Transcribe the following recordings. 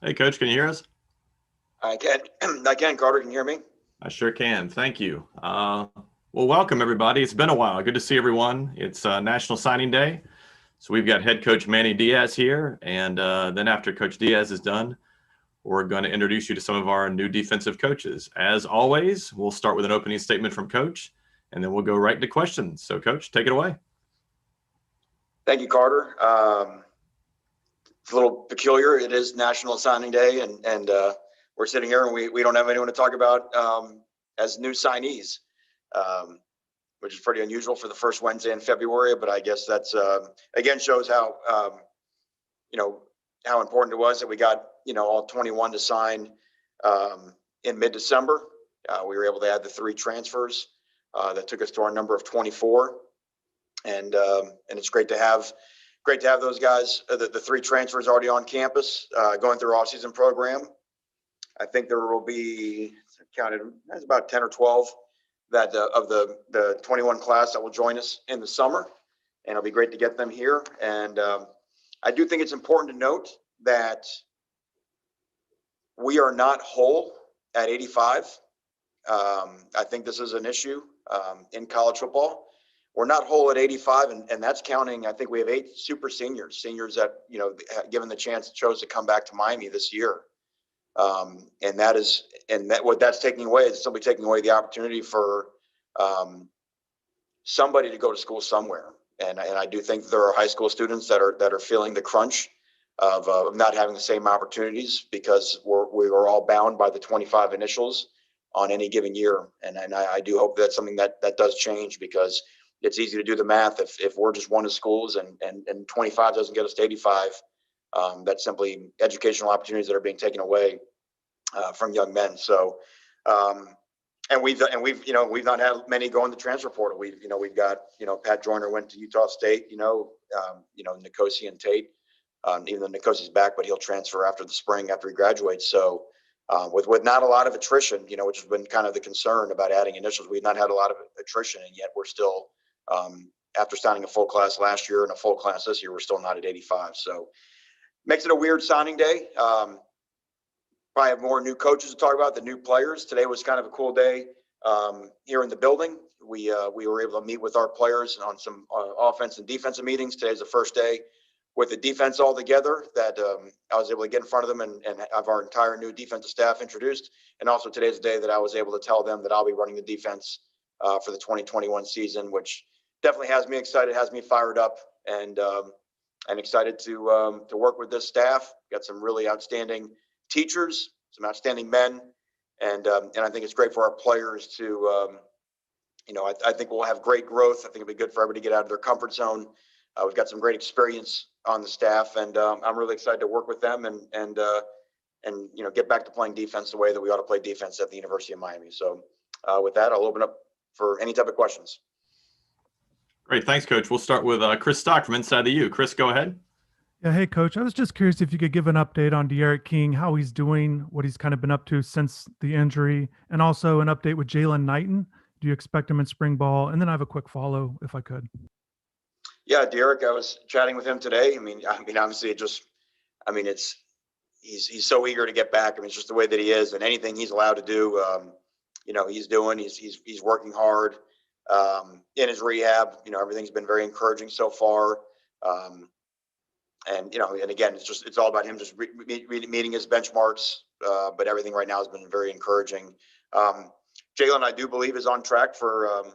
Hey, Coach, can you hear us? I can. I can. Carter, can you hear me? I sure can. Thank you. Well, welcome, everybody. It's been a while. Good to see everyone. It's National Signing Day. So we've got head coach Manny Diaz here. And then after Coach Diaz is done, we're going to introduce you to some of our new defensive coaches. As always, we'll start with an opening statement from Coach, and then we'll go right into questions. So, Coach, take it away. Thank you, Carter. It's a little peculiar. It is National Signing Day, and we're sitting here and we don't have anyone to talk about as new signees, which is pretty unusual for the first Wednesday in February. But I guess that's again shows how how important it was that we got all 21 to sign in mid-December. We were able to add the 3 transfers that took us to our number of 24, and it's great to have those guys. The 3 transfers already on campus, going through our off-season program. I think there will be counted as about 10 or 12 that of the 21 class that will join us in the summer, and it'll be great to get them here. And I do think it's important to note that we are not whole at 85. I think this is an issue in college football. We're not whole at 85, and that's counting. I think we have 8 super seniors that given the chance, chose to come back to Miami this year, and what that's taking away is simply taking away the opportunity for somebody to go to school somewhere. And I do think there are high school students that are feeling the crunch of not having the same opportunities because we are all bound by the 25 initials on any given year. And I do hope that's something that does change, because it's easy to do the math. If we're just one of schools and 25 doesn't get us to 85, that's simply educational opportunities that are being taken away from young men. So, and we've not had many go in the transfer portal. We've got Pat Joyner went to Utah State. Nikosi and Tate. Even though Nikosi's back, but he'll transfer after the spring after he graduates. So with not a lot of attrition, which has been kind of the concern about adding initials. We've not had a lot of attrition, and yet we're still, after signing a full class last year and a full class this year, we're still not at 85. So makes it a weird signing day. Probably have more new coaches to talk about, the new players. Today was kind of a cool day here in the building. We were able to meet with our players on some offense and defensive meetings. Today's the first day with the defense all together that I was able to get in front of them and have our entire new defensive staff introduced. And also today's the day that I was able to tell them that I'll be running the defense for the 2021 season, which definitely has me excited, has me fired up, and excited to work with this staff. Got some really outstanding teachers, some outstanding men, and I think it's great for our players to, I think we'll have great growth. I think it'll be good for everybody to get out of their comfort zone. We've got some great experience on the staff, and I'm really excited to work with them and get back to playing defense the way that we ought to play defense at the University of Miami. So with that, I'll open up for any type of questions. Great. Thanks, Coach. We'll start with Chris Stock from Inside the U. Chris, go ahead. Yeah, hey, Coach. I was just curious if you could give an update on De'Aaron King, how he's doing, what he's kind of been up to since the injury, and also an update with Jalen Knighton. Do you expect him in spring ball? And then I have a quick follow, if I could. Yeah, Derek, I was chatting with him today. I mean, obviously, he's so eager to get back. I mean, it's just the way that he is, and anything he's allowed to do, he's doing. He's working hard in his rehab. Everything's been very encouraging so far. And again, it's all about him just meeting his benchmarks. But everything right now has been very encouraging. Jalen, I do believe, is on track for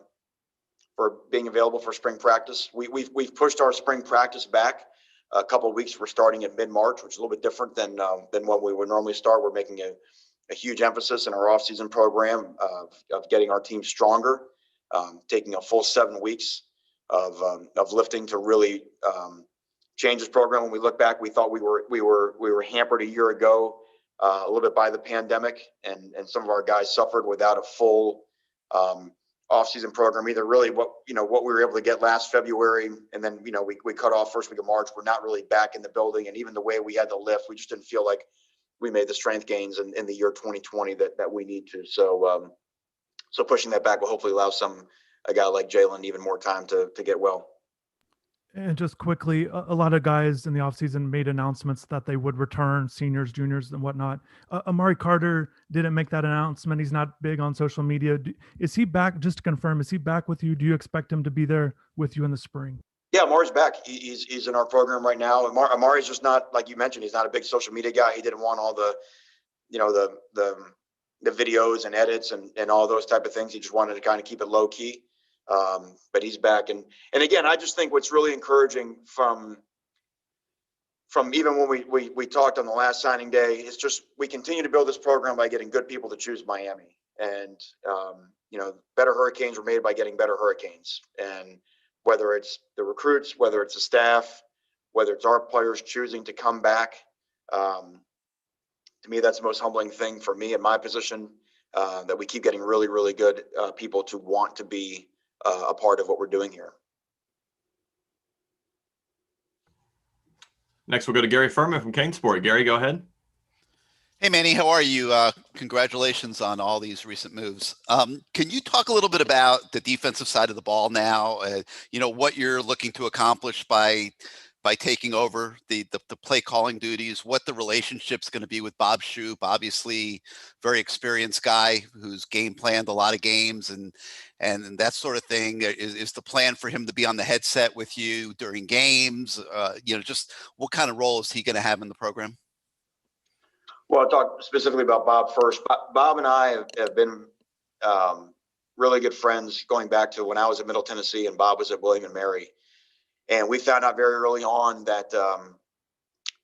being available for spring practice. We've pushed our spring practice back a couple of weeks. We're starting in mid-March, which is a little bit different than when we would normally start. We're making a huge emphasis in our off-season program of getting our team stronger, taking a full 7 weeks of lifting to really change this program. When we look back, we thought we were hampered a year ago a little bit by the pandemic, and some of our guys suffered without a full off-season program, either really what we were able to get last February, and then we cut off first week of March. We're not really back in the building, and even the way we had to lift, we just didn't feel like we made the strength gains in the year 2020 that we need to. So pushing that back will hopefully allow a guy like Jalen even more time to get well. And just quickly, a lot of guys in the offseason made announcements that they would return, seniors, juniors, and whatnot. Amari Carter didn't make that announcement. He's not big on social media. Is he back? Just to confirm, is he back with you? Do you expect him to be there with you in the spring? Yeah, Amari's back. He's in our program right now. Amari's just not, like you mentioned, he's not a big social media guy. He didn't want all the videos and edits and all those type of things. He just wanted to kind of keep it low key. But he's back, and again, I just think what's really encouraging from even when we talked on the last signing day is just we continue to build this program by getting good people to choose Miami, and better Hurricanes were made by getting better Hurricanes, and whether it's the recruits, whether it's the staff, whether it's our players choosing to come back, to me that's the most humbling thing for me in my position, that we keep getting really, really good people to want to be a part of what we're doing here. Next, we'll go to Gary Furman from Kane Sport. Gary, go ahead. Hey, Manny, how are you? Congratulations on all these recent moves. Can you talk a little bit about the defensive side of the ball now? What you're looking to accomplish by taking over the play calling duties, what the relationship's going to be with Bob Shoop, obviously very experienced guy who's game planned a lot of games and that sort of thing. Is the plan for him to be on the headset with you during games? Just what kind of role is he going to have in the program? Well, I'll talk specifically about Bob first. Bob and I have been really good friends going back to when I was at Middle Tennessee and Bob was at William and Mary. And we found out very early on that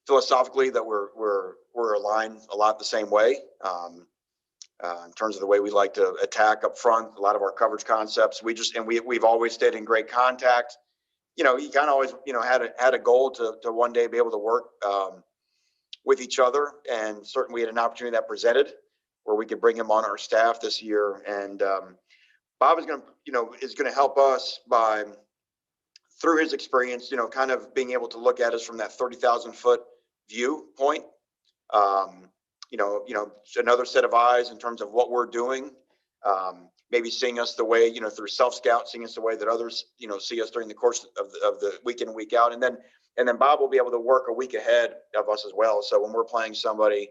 philosophically that we're aligned a lot the same way in terms of the way we like to attack up front. A lot of our coverage concepts. We've always stayed in great contact. He kind of always had a goal to one day be able to work with each other, and certainly we had an opportunity that presented where we could bring him on our staff this year. And Bob is going to help us by, through his experience, kind of being able to look at us from that 30,000 foot viewpoint, another set of eyes in terms of what we're doing. Maybe seeing us the way, through self-scout, seeing us the way that others, see us during the course of the week in and week out. And then Bob will be able to work a week ahead of us as well. So when we're playing somebody,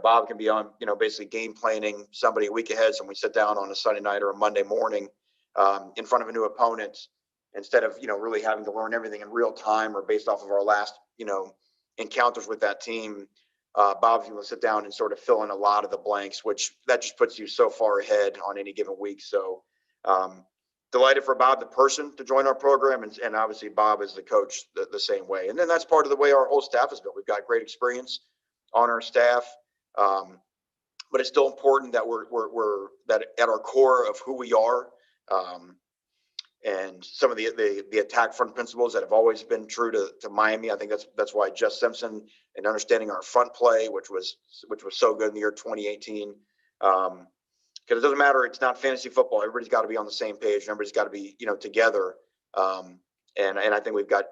Bob can be on, basically game planning somebody a week ahead. So when we sit down on a Sunday night or a Monday morning in front of a new opponent, instead of, really having to learn everything in real time or based off of our last, encounters with that team, Bob's able to sit down and sort of fill in a lot of the blanks, which that just puts you so far ahead on any given week. So delighted for Bob, the person, to join our program, and obviously Bob is the coach the same way. And then that's part of the way our whole staff is built. We've got great experience on our staff, but it's still important that we're that at our core of who we are. And some of the attack front principles that have always been true to Miami. I think that's why Jess Simpson and understanding our front play, which was so good in the year 2018. Because it doesn't matter, it's not fantasy football. Everybody's got to be on the same page. Everybody's got to be together. And I think we've got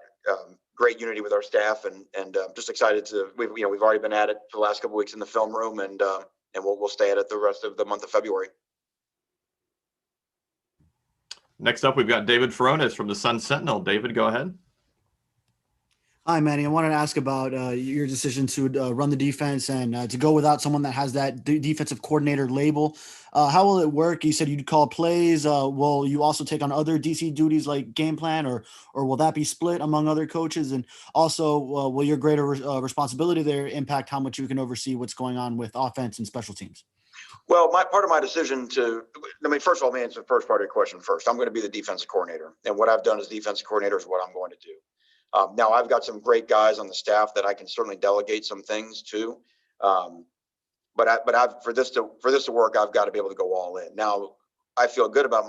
great unity with our staff, and just excited to we've already been at it for the last couple of weeks in the film room, and we'll stay at it the rest of the month of February. Next up, we've got David Furones from the Sun Sentinel. David, go ahead. Hi, Manny. I wanted to ask about your decision to run the defense and to go without someone that has that defensive coordinator label. How will it work? You said you'd call plays. Will you also take on other DC duties like game plan, or will that be split among other coaches? And also, will your greater responsibility there impact how much you can oversee what's going on with offense and special teams? Well, part of my decision first of all, let me answer the first part of your question first. I'm going to be the defensive coordinator, and what I've done as defensive coordinator is what I'm going to do. Now, I've got some great guys on the staff that I can certainly delegate some things to, but for this to work, I've got to be able to go all in. Now, I feel good about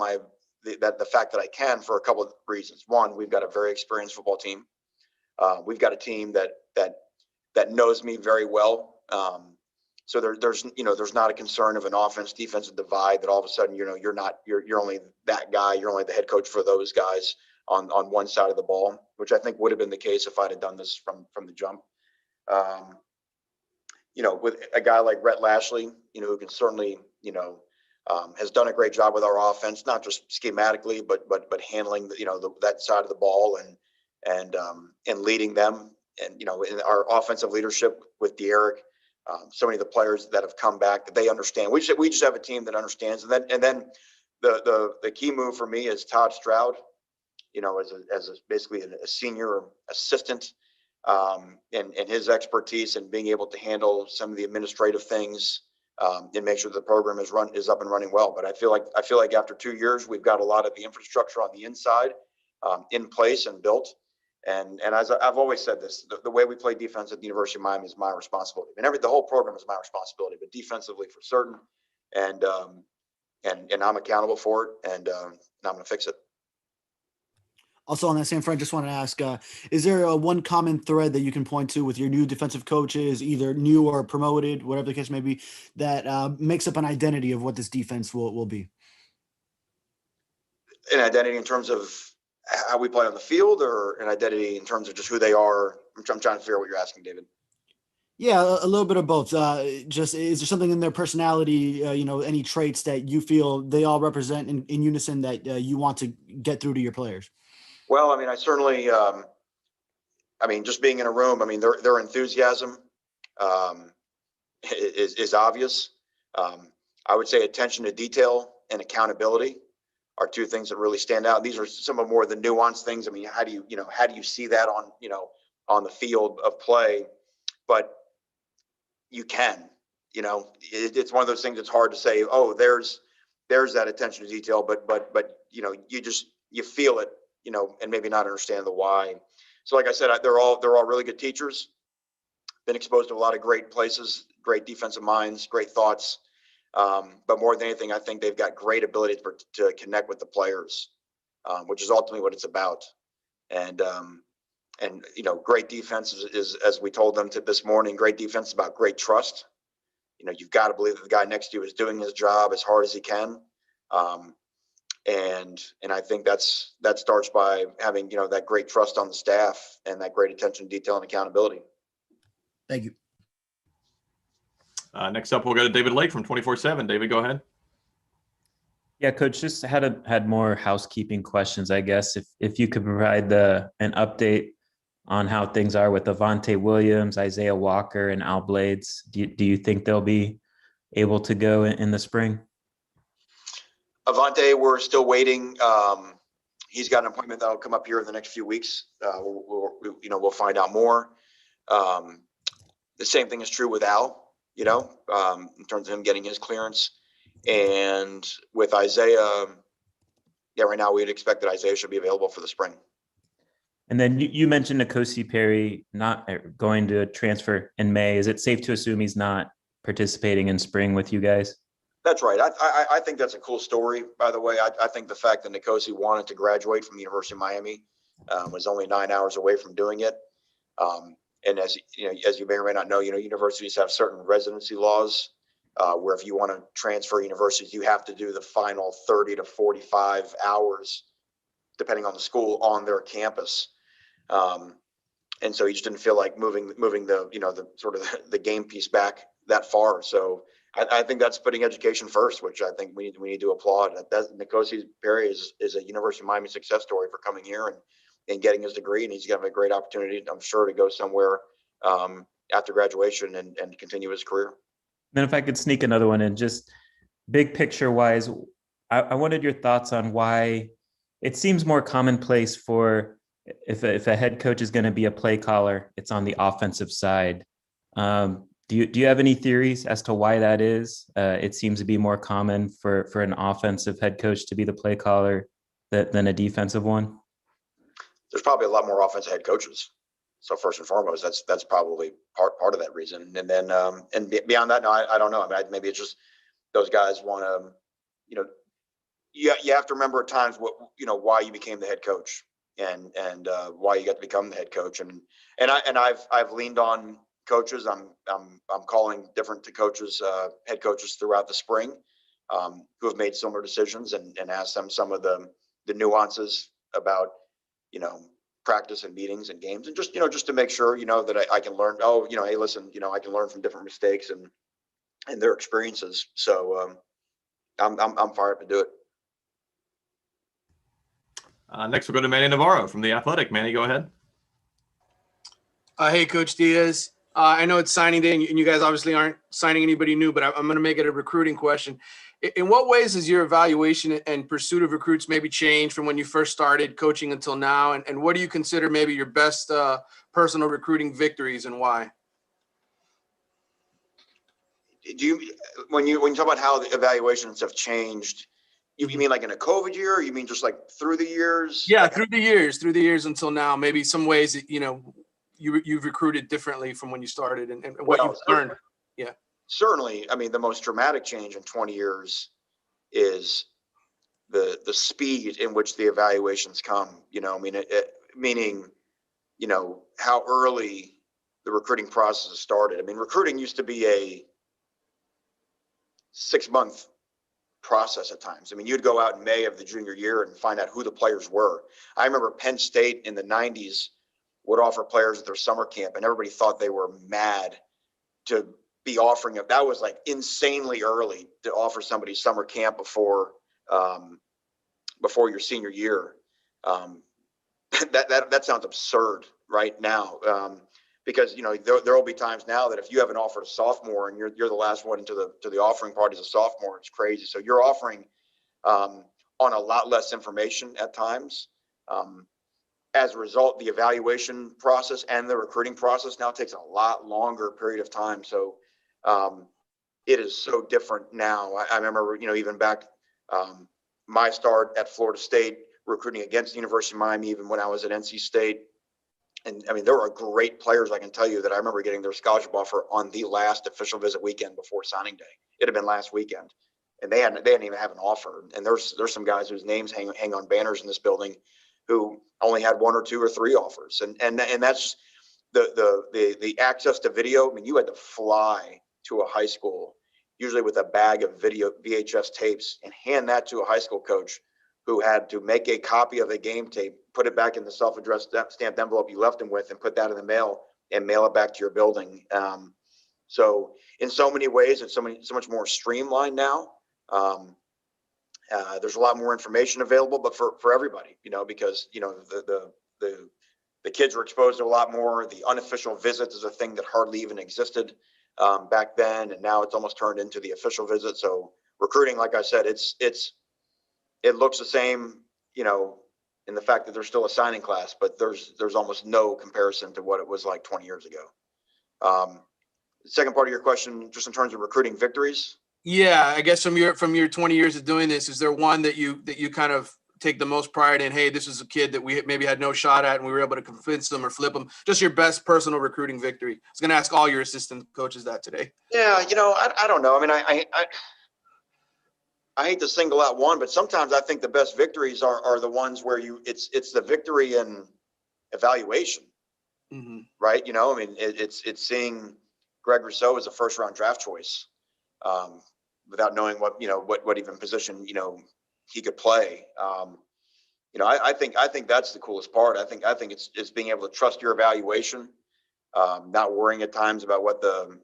the fact that I can for a couple of reasons. One, we've got a very experienced football team. We've got a team that knows me very well. So there's not a concern of an offense defensive divide that all of a sudden you're only that guy, you're only the head coach for those guys on one side of the ball, which I think would have been the case if I'd have done this from the jump. With a guy like Rhett Lashley, who can certainly has done a great job with our offense, not just schematically, but handling that side of the ball and leading them, and in our offensive leadership with De'Eric. So many of the players that have come back, that they understand. We just have a team that understands. And then the key move for me is Todd Stroud, as basically a senior assistant, and his expertise and being able to handle some of the administrative things, and make sure the program is up and running well. But I feel like after 2 years, we've got a lot of the infrastructure on the inside in place and built. And as I've always said this, the way we play defense at the University of Miami is my responsibility. And the whole program is my responsibility, but defensively for certain. And I'm accountable for it, and I'm going to fix it. Also on that same front, just want to ask, is there one common thread that you can point to with your new defensive coaches, either new or promoted, whatever the case may be, that makes up an identity of what this defense will be? An identity in terms of how we play on the field, or an identity in terms of just who they are? I'm trying to figure out what you're asking, David. Yeah, a little bit of both. Just is there something in their personality, any traits that you feel they all represent in unison that you want to get through to your players? Well, I certainly, just being in a room, their enthusiasm is obvious. I would say attention to detail and accountability are two things that really stand out. These are some of more of the nuanced things. How do you see that on the field of play? But you can, it's one of those things that's hard to say, oh, there's that attention to detail, but you feel it, and maybe not understand the why. So like I said, they're all really good teachers, been exposed to a lot of great places, great defensive minds, great thoughts. But more than anything, I think they've got great ability to connect with the players, which is ultimately what it's about. And great defense is, as we told them this morning, great defense is about great trust. You've got to believe that the guy next to you is doing his job as hard as he can. And I think that starts by having, that great trust on the staff and that great attention to detail and accountability. Thank you. Next up, we'll go to David Lake from 24/7. David, go ahead. Yeah, Coach, just had more housekeeping questions, I guess. If you could provide an update on how things are with Avante Williams, Isaiah Walker, and Al Blades. Do you think they'll be able to go in the spring? Avante, we're still waiting. He's got an appointment that'll come up here in the next few weeks. We'll find out more. The same thing is true with Al, in terms of him getting his clearance. And with Isaiah, right now we'd expect that Isaiah should be available for the spring. And then you mentioned N'Kosi Perry not going to transfer in May. Is it safe to assume he's not participating in spring with you guys? That's right. I think that's a cool story, by the way. I think the fact that N'Kosi wanted to graduate from the University of Miami was only 9 hours away from doing it. And as you may or may not know, universities have certain residency laws where if you want to transfer universities, you have to do the final 30 to 45 hours, depending on the school, on their campus. And so he just didn't feel like moving the the sort of the game piece back that far. So I think that's putting education first, which I think we need to applaud. N'Kosi Perry is a University of Miami success story for coming here and getting his degree, and he's going to have a great opportunity, I'm sure, to go somewhere after graduation and continue his career. Then if I could sneak another one in, just big picture wise, I wanted your thoughts on why it seems more commonplace for if a head coach is going to be a play caller, it's on the offensive side. Do you have any theories as to why that is? It seems to be more common for an offensive head coach to be the play caller than a defensive one. There's probably a lot more offensive head coaches. So first and foremost, that's probably part of that reason. And then and beyond that, no, I don't know. I mean, maybe it's just those guys want to, you have to remember at times why you became the head coach and why you got to become the head coach. And I've leaned on coaches. I'm calling different coaches, head coaches throughout the spring, who have made similar decisions and asked them some of the nuances about practice and meetings and games, and just to make sure that I can learn. Hey, listen, I can learn from different mistakes and their experiences. So I'm fired up to do it. Next, we'll go to Manny Navarro from The Athletic. Manny, go ahead. Hey, Coach Diaz. I know it's signing day, and you guys obviously aren't signing anybody new, but I'm going to make it a recruiting question. In what ways has your evaluation and pursuit of recruits maybe changed from when you first started coaching until now? And what do you consider maybe your best personal recruiting victories and why? When you talk about how the evaluations have changed, you mean like in a COVID year, or you mean just like through the years? Yeah, through the years until now. Maybe some ways that you've recruited differently from when you started and what you've learned. Yeah. Certainly. I mean, the most dramatic change in 20 years is the speed in which the evaluations come, meaning, how early the recruiting process started. I mean, recruiting used to be a 6-month process at times. I mean, you'd go out in May of the junior year and find out who the players were. I remember Penn State in the 90s would offer players at their summer camp, and everybody thought they were mad to be offering it. That was like insanely early to offer somebody summer camp before your senior year. That sounds absurd right now, because there will be times now that if you haven't offered a sophomore and you're the last one to the offering party as a sophomore, it's crazy. So you're offering on a lot less information at times. As a result, the evaluation process and the recruiting process now takes a lot longer period of time. So it is so different now. I remember, even back my start at Florida State, recruiting against the University of Miami, even when I was at NC State. And I mean, there were great players, I can tell you, that I remember getting their scholarship offer on the last official visit weekend before signing day. It had been last weekend, and they didn't even have an offer. And there's some guys whose names hang on banners in this building who only had 1 or 2 or 3 offers. And that's the access to video. I mean, you had to fly to a high school, usually with a bag of video VHS tapes, and hand that to a high school coach who had to make a copy of a game tape, put it back in the self-addressed stamped envelope you left him with, and put that in the mail and mail it back to your building. So in so many ways, it's so much more streamlined now. There's a lot more information available, but for everybody, because the kids were exposed to a lot more. The unofficial visits is a thing that hardly even existed back then, and now it's almost turned into the official visit. So recruiting, like I said, it looks the same, in the fact that there's still a signing class, but there's almost no comparison to what it was like 20 years ago. The second part of your question, just in terms of recruiting victories. Yeah, I guess from your 20 years of doing this, is there one that you kind of take the most pride in? Hey, this is a kid that we maybe had no shot at, and we were able to convince them or flip them. Just your best personal recruiting victory. I was going to ask all your assistant coaches that today. Yeah, I don't know. I mean, I hate to single out one, but sometimes I think the best victories are the ones where it's the victory in evaluation, Mm-hmm. right? I mean, it's seeing Greg Rousseau as a first round draft choice, without knowing what even position he could play. I think that's the coolest part. I think it's being able to trust your evaluation, not worrying at times about what the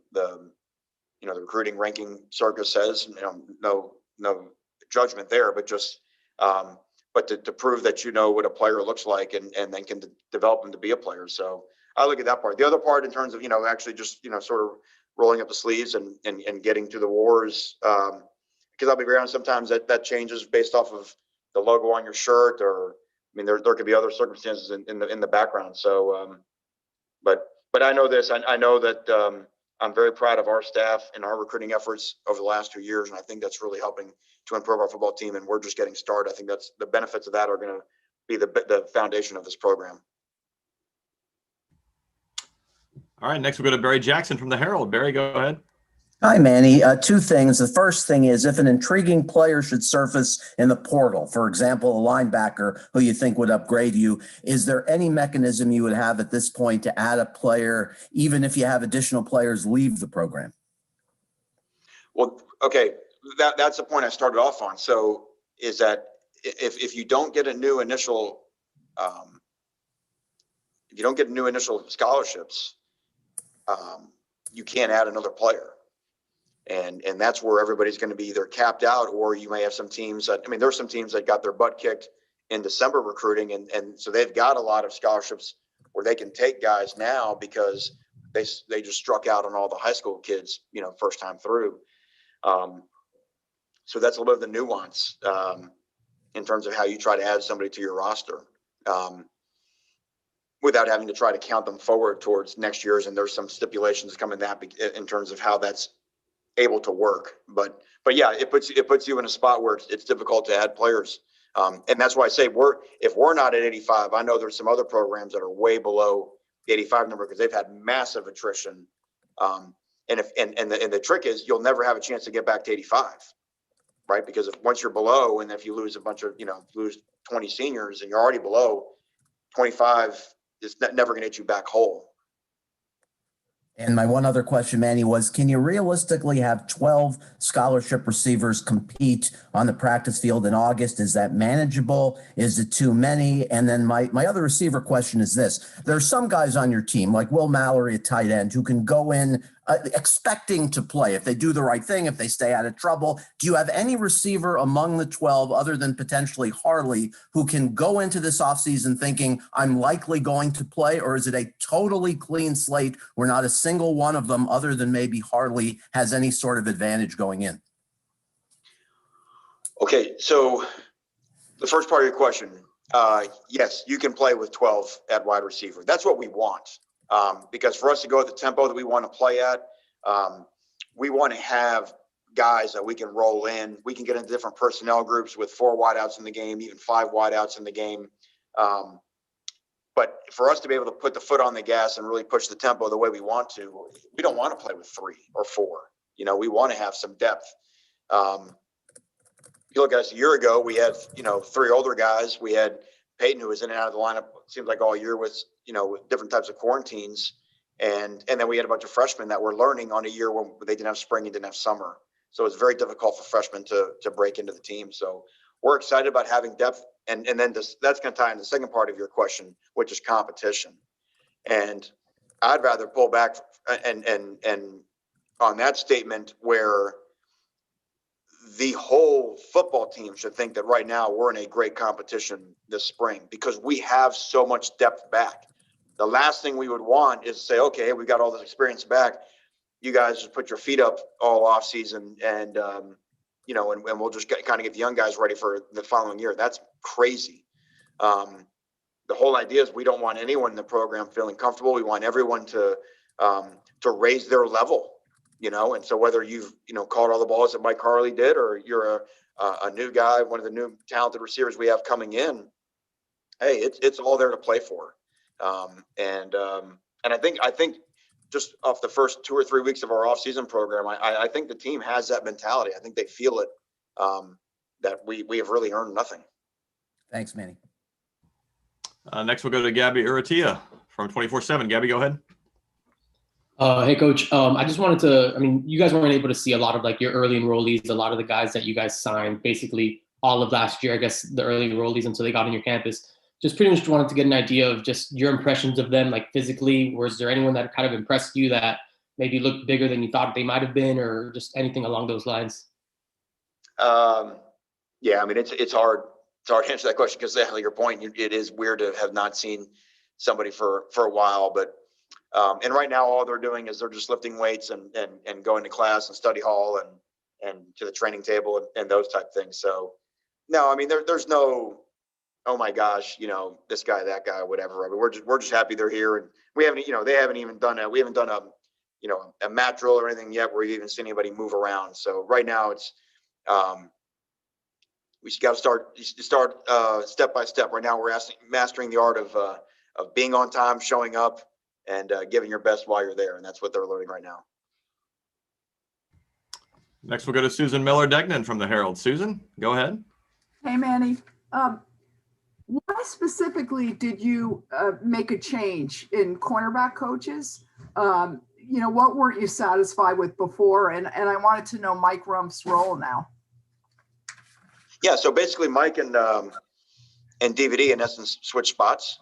recruiting ranking circus says. No judgment there, but just but to prove that what a player looks like, and then can develop him to be a player. So I look at that part. The other part, in terms of actually just sort of rolling up the sleeves and getting to the wars, because I'll be very honest, sometimes that changes based off of the logo on your shirt, or there could be other circumstances in the background. So but I know this. I know that I'm very proud of our staff and our recruiting efforts over the last 2 years, and I think that's really helping to improve our football team. And we're just getting started. I think that's the benefits of that are going to be the foundation of this program. All right, next we'll go to Barry Jackson from the Herald. Barry, go ahead. Hi, Manny. Two things. The first thing is, if an intriguing player should surface in the portal, for example, a linebacker who you think would upgrade you, is there any mechanism you would have at this point to add a player, even if you have additional players leave the program? Well, okay, that's the point I started off on. So is that if you don't get a new initial, scholarships, you can't add another player. And that's where everybody's going to be either capped out, or you may have some teams there's some teams that got their butt kicked in December recruiting. And so they've got a lot of scholarships where they can take guys now because they just struck out on all the high school kids, first time through. So that's a little bit of the nuance in terms of how you try to add somebody to your roster, without having to try to count them forward towards next year's. And there's some stipulations coming in terms of how that's able to work, but yeah, it puts you in a spot where it's difficult to add players, and that's why I say if we're not at 85, I know there's some other programs that are way below the 85 number because they've had massive attrition, and the trick is you'll never have a chance to get back to 85, right? Because once you're below, and if you lose a bunch of lose 20 seniors and you're already below 25, it's never going to get you back whole. And my one other question, Manny, was, can you realistically have 12 scholarship receivers compete on the practice field in August? Is that manageable? Is it too many? And then my other receiver question is this. There are some guys on your team, like Will Mallory at tight end, who can go in expecting to play if they do the right thing, if they stay out of trouble. Do you have any receiver among the 12, other than potentially Harley, who can go into this offseason thinking, I'm likely going to play? Or is it a totally clean slate where not a single one of them, other than maybe Harley, has any sort of advantage going in? Okay, so the first part of your question, yes, you can play with 12 at wide receiver. That's what we want. Because for us to go at the tempo that we want to play at, we want to have guys that we can roll in. We can get into different personnel groups with 4 wideouts in the game, even 5 wideouts in the game. But for us to be able to put the foot on the gas and really push the tempo the way we want to, we don't want to play with 3 or 4. We want to have some depth. You look at us a year ago, we had, 3 older guys. We had Peyton, who was in and out of the lineup, seems like all year with different types of quarantines. And then we had a bunch of freshmen that were learning on a year when they didn't have spring and didn't have summer. So it's very difficult for freshmen to break into the team. So we're excited about having depth. And then that's going to tie into the second part of your question, which is competition. And I'd rather pull back and on that statement where the whole football team should think that right now we're in a great competition this spring because we have so much depth back. The last thing we would want is to say, okay, we got all this experience back. You guys just put your feet up all off season and, and we'll just kind of get the young guys ready for the following year. That's crazy. The whole idea is we don't want anyone in the program feeling comfortable. We want everyone to raise their level. And so whether you've, caught all the balls that Mike Harley did, or you're a new guy, one of the new talented receivers we have coming in, hey, it's all there to play for. And I think just off the first 2 or 3 weeks of our off-season program, I think the team has that mentality. I think they feel it, that we have really earned nothing. Thanks, Manny. Next, we'll go to Gabby Uratia from 24/7. Gabby, go ahead. Hey, Coach. I just wanted to, you guys weren't able to see a lot of like your early enrollees, a lot of the guys that you guys signed basically all of last year, I guess the early enrollees until they got on your campus. Just pretty much wanted to get an idea of just your impressions of them, like physically. Was there anyone that kind of impressed you that maybe looked bigger than you thought they might have been, or just anything along those lines? Yeah, it's hard to answer that question because your point, it is weird to have not seen somebody for a while, but and right now all they're doing is they're just lifting weights and going to class and study hall and to the training table and those type of things. So no, there's no, oh my gosh, this guy, that guy, whatever. We're just happy they're here, and we haven't, they haven't even done a mat drill or anything yet where we've even seen anybody move around. So right now it's we just got to start step by step. Right now we're mastering the art of being on time, showing up, and giving your best while you're there, and that's what they're learning right now. Next, we'll go to Susan Miller-Degnan from the Herald. Susan, go ahead. Hey, Manny. Why specifically did you make a change in cornerback coaches? What weren't you satisfied with before? And I wanted to know Mike Rump's role now. Yeah, so basically Mike and DVD in essence switch spots.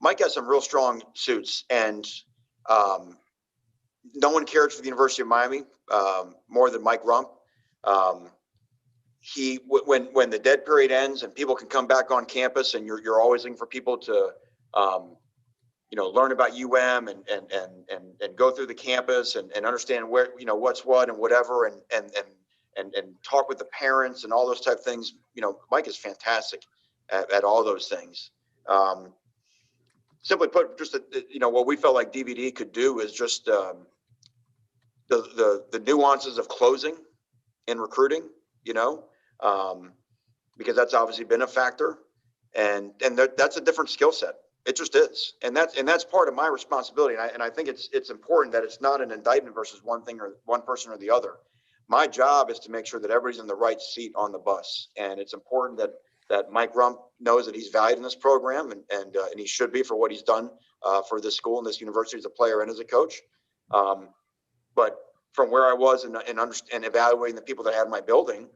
Mike has some real strong suits, and no one cared for the University of Miami more than Mike Rump. When the dead period ends and people can come back on campus, and you're always looking for people to learn about UM and go through the campus and understand where what's what and whatever and talk with the parents and all those type of things. Mike is fantastic at all those things. Simply put, just what we felt like DVD could do is just the nuances of closing in recruiting, because that's obviously been a factor, and that's a different skill set. It just is, and that's part of my responsibility. And I think it's important that it's not an indictment versus one thing or one person or the other. My job is to make sure that everybody's in the right seat on the bus, and it's important that Mike Rump knows that he's valued in this program, and he should be for what he's done for this school and this university as a player and as a coach. But from where I was and evaluating the people that I had in my building,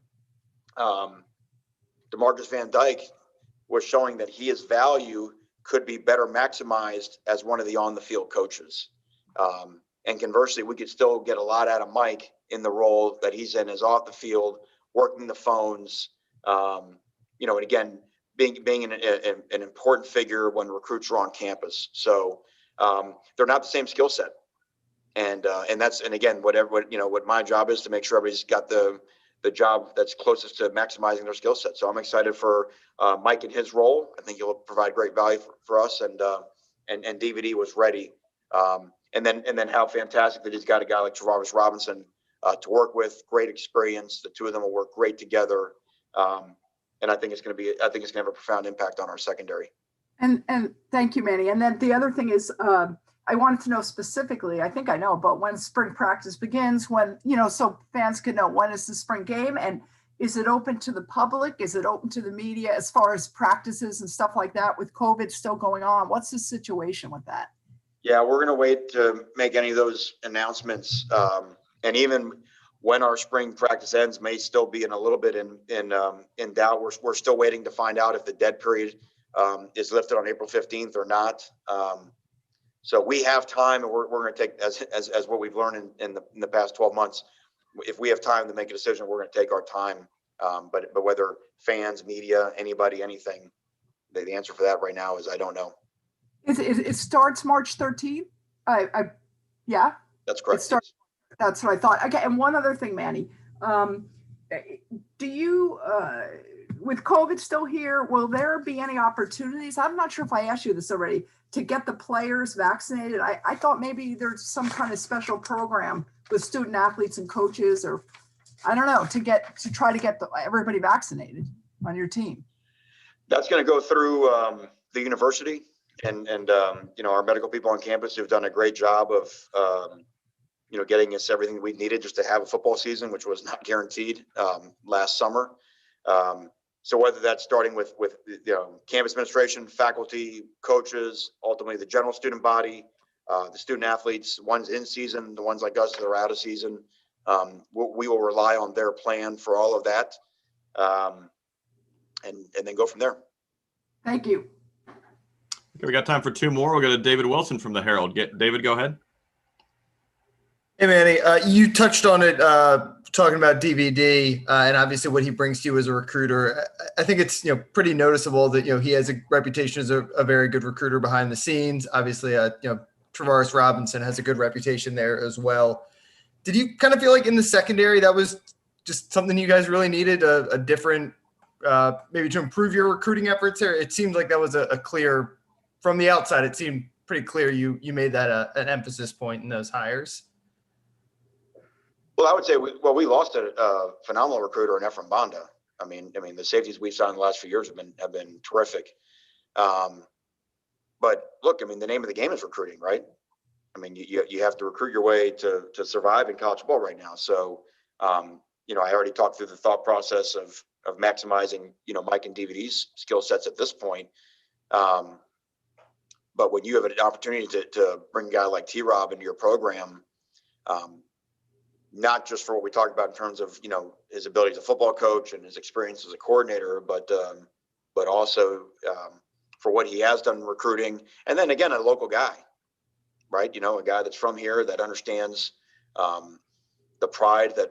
DeMarcus Van Dyke was showing that his value could be better maximized as one of the on-the-field coaches. And conversely, we could still get a lot out of Mike in the role that he's in as off the field, working the phones, and again, being an important figure when recruits are on campus. So they're not the same skill set. And again, what my job is to make sure everybody's got the job that's closest to maximizing their skill set. So I'm excited for Mike in his role. I think he'll provide great value for us, and DVD was ready. And then how fantastic that he's got a guy like Travis Robinson to work with. Great experience. The two of them will work great together. And I think it's going to have a profound impact on our secondary. And thank you, Manny. And then the other thing is, I wanted to know specifically, I think I know, but when spring practice begins, when, so fans can know, when is the spring game, and is it open to the public? Is it open to the media as far as practices and stuff like that with COVID still going on? What's the situation with that? Yeah, we're going to wait to make any of those announcements. And even when our spring practice ends may still be in a little bit in doubt. We're still waiting to find out if the dead period is lifted on April 15th or not. So we have time, and we're going to take as what we've learned in the past 12 months. If we have time to make a decision, we're going to take our time. But whether fans, media, anybody, anything, the answer for that right now is I don't know. It starts March 13th. Yeah. That's correct. It starts. That's what I thought. Okay. And one other thing, Manny, do you, with COVID still here, will there be any opportunities? I'm not sure if I asked you this already, to get the players vaccinated. I thought maybe there's some kind of special program with student athletes and coaches, or I don't know, to try to get everybody vaccinated on your team. That's going to go through the university and our medical people on campus who've done a great job of getting us everything we needed just to have a football season, which was not guaranteed last summer. So whether that's starting with campus administration, faculty, coaches, ultimately the general student body, the student athletes, ones in season, the ones like us that are out of season, we will rely on their plan for all of that, and then go from there. Thank you. Okay, we got time for two more. We'll go to David Wilson from the Herald. David, go ahead. Hey, Manny, you touched on it talking about DVD and obviously what he brings to you as a recruiter. I think it's pretty noticeable that he has a reputation as a very good recruiter behind the scenes. Obviously, Travaris Robinson has a good reputation there as well. Did you kind of feel like in the secondary that was just something you guys really needed, a different maybe to improve your recruiting efforts there? It seemed like that was a clear, from the outside, it seemed pretty clear you made that an emphasis point in those hires. Well, I would say we lost a phenomenal recruiter in Ephraim Banda. I mean, the safeties we've signed the last few years have been terrific. But look, the name of the game is recruiting, right? You have to recruit your way to survive in college football right now. So, I already talked through the thought process of maximizing, Mike and DVD's skill sets at this point. But when you have an opportunity to bring a guy like T-Rob into your program, not just for what we talked about in terms of, his ability as a football coach and his experience as a coordinator, but also for what he has done in recruiting. And then again, a local guy, right? A guy that's from here that understands the pride that,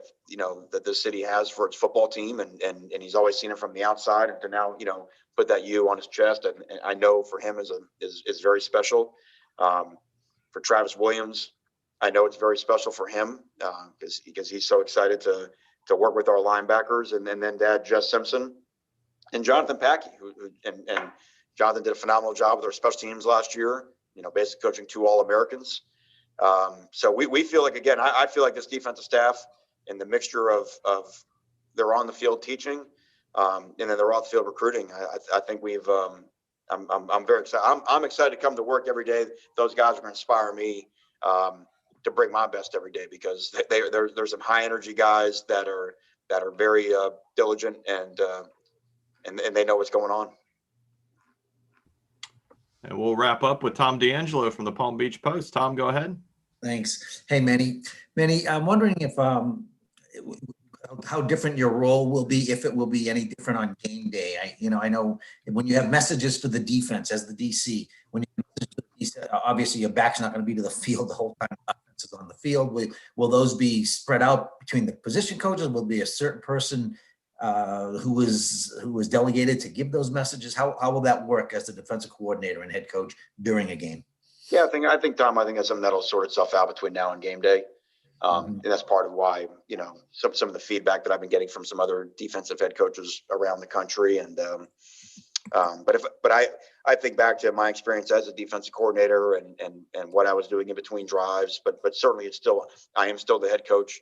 that this city has for its football team. And he's always seen it from the outside, and to now, put that U on his chest. And I know for him is very special. For Travis Williams, I know it's very special for him because he's so excited to work with our linebackers, and then to add Jess Simpson and Jonathan Packey, and Jonathan did a phenomenal job with our special teams last year, basically coaching 2 All-Americans. So we feel like, again, I feel like this defensive staff and the mixture of they're on the field teaching, and then they're off the field recruiting. I think we've I'm very excited. I'm excited to come to work every day. Those guys are going to inspire me to bring my best every day, because there's some high energy guys that are very diligent and they know what's going on. And we'll wrap up with Tom D'Angelo from the Palm Beach Post. Tom, go ahead. Thanks. Hey, Manny, I'm wondering if how different your role will be, if it will be any different on game day. I know when you have messages for the defense as the DC, when you obviously your back's not going to be to the field the whole time the offense is on the field. Will those be spread out between the position coaches? Will be a certain person who was delegated to give those messages? How will that work as the defensive coordinator and head coach during a game? Yeah, I think Tom, that's something that'll sort itself out between now and game day. And that's part of why, some of the feedback that I've been getting from some other defensive head coaches around the country. And, but I think back to my experience as a defensive coordinator and what I was doing in between drives, but certainly I am still the head coach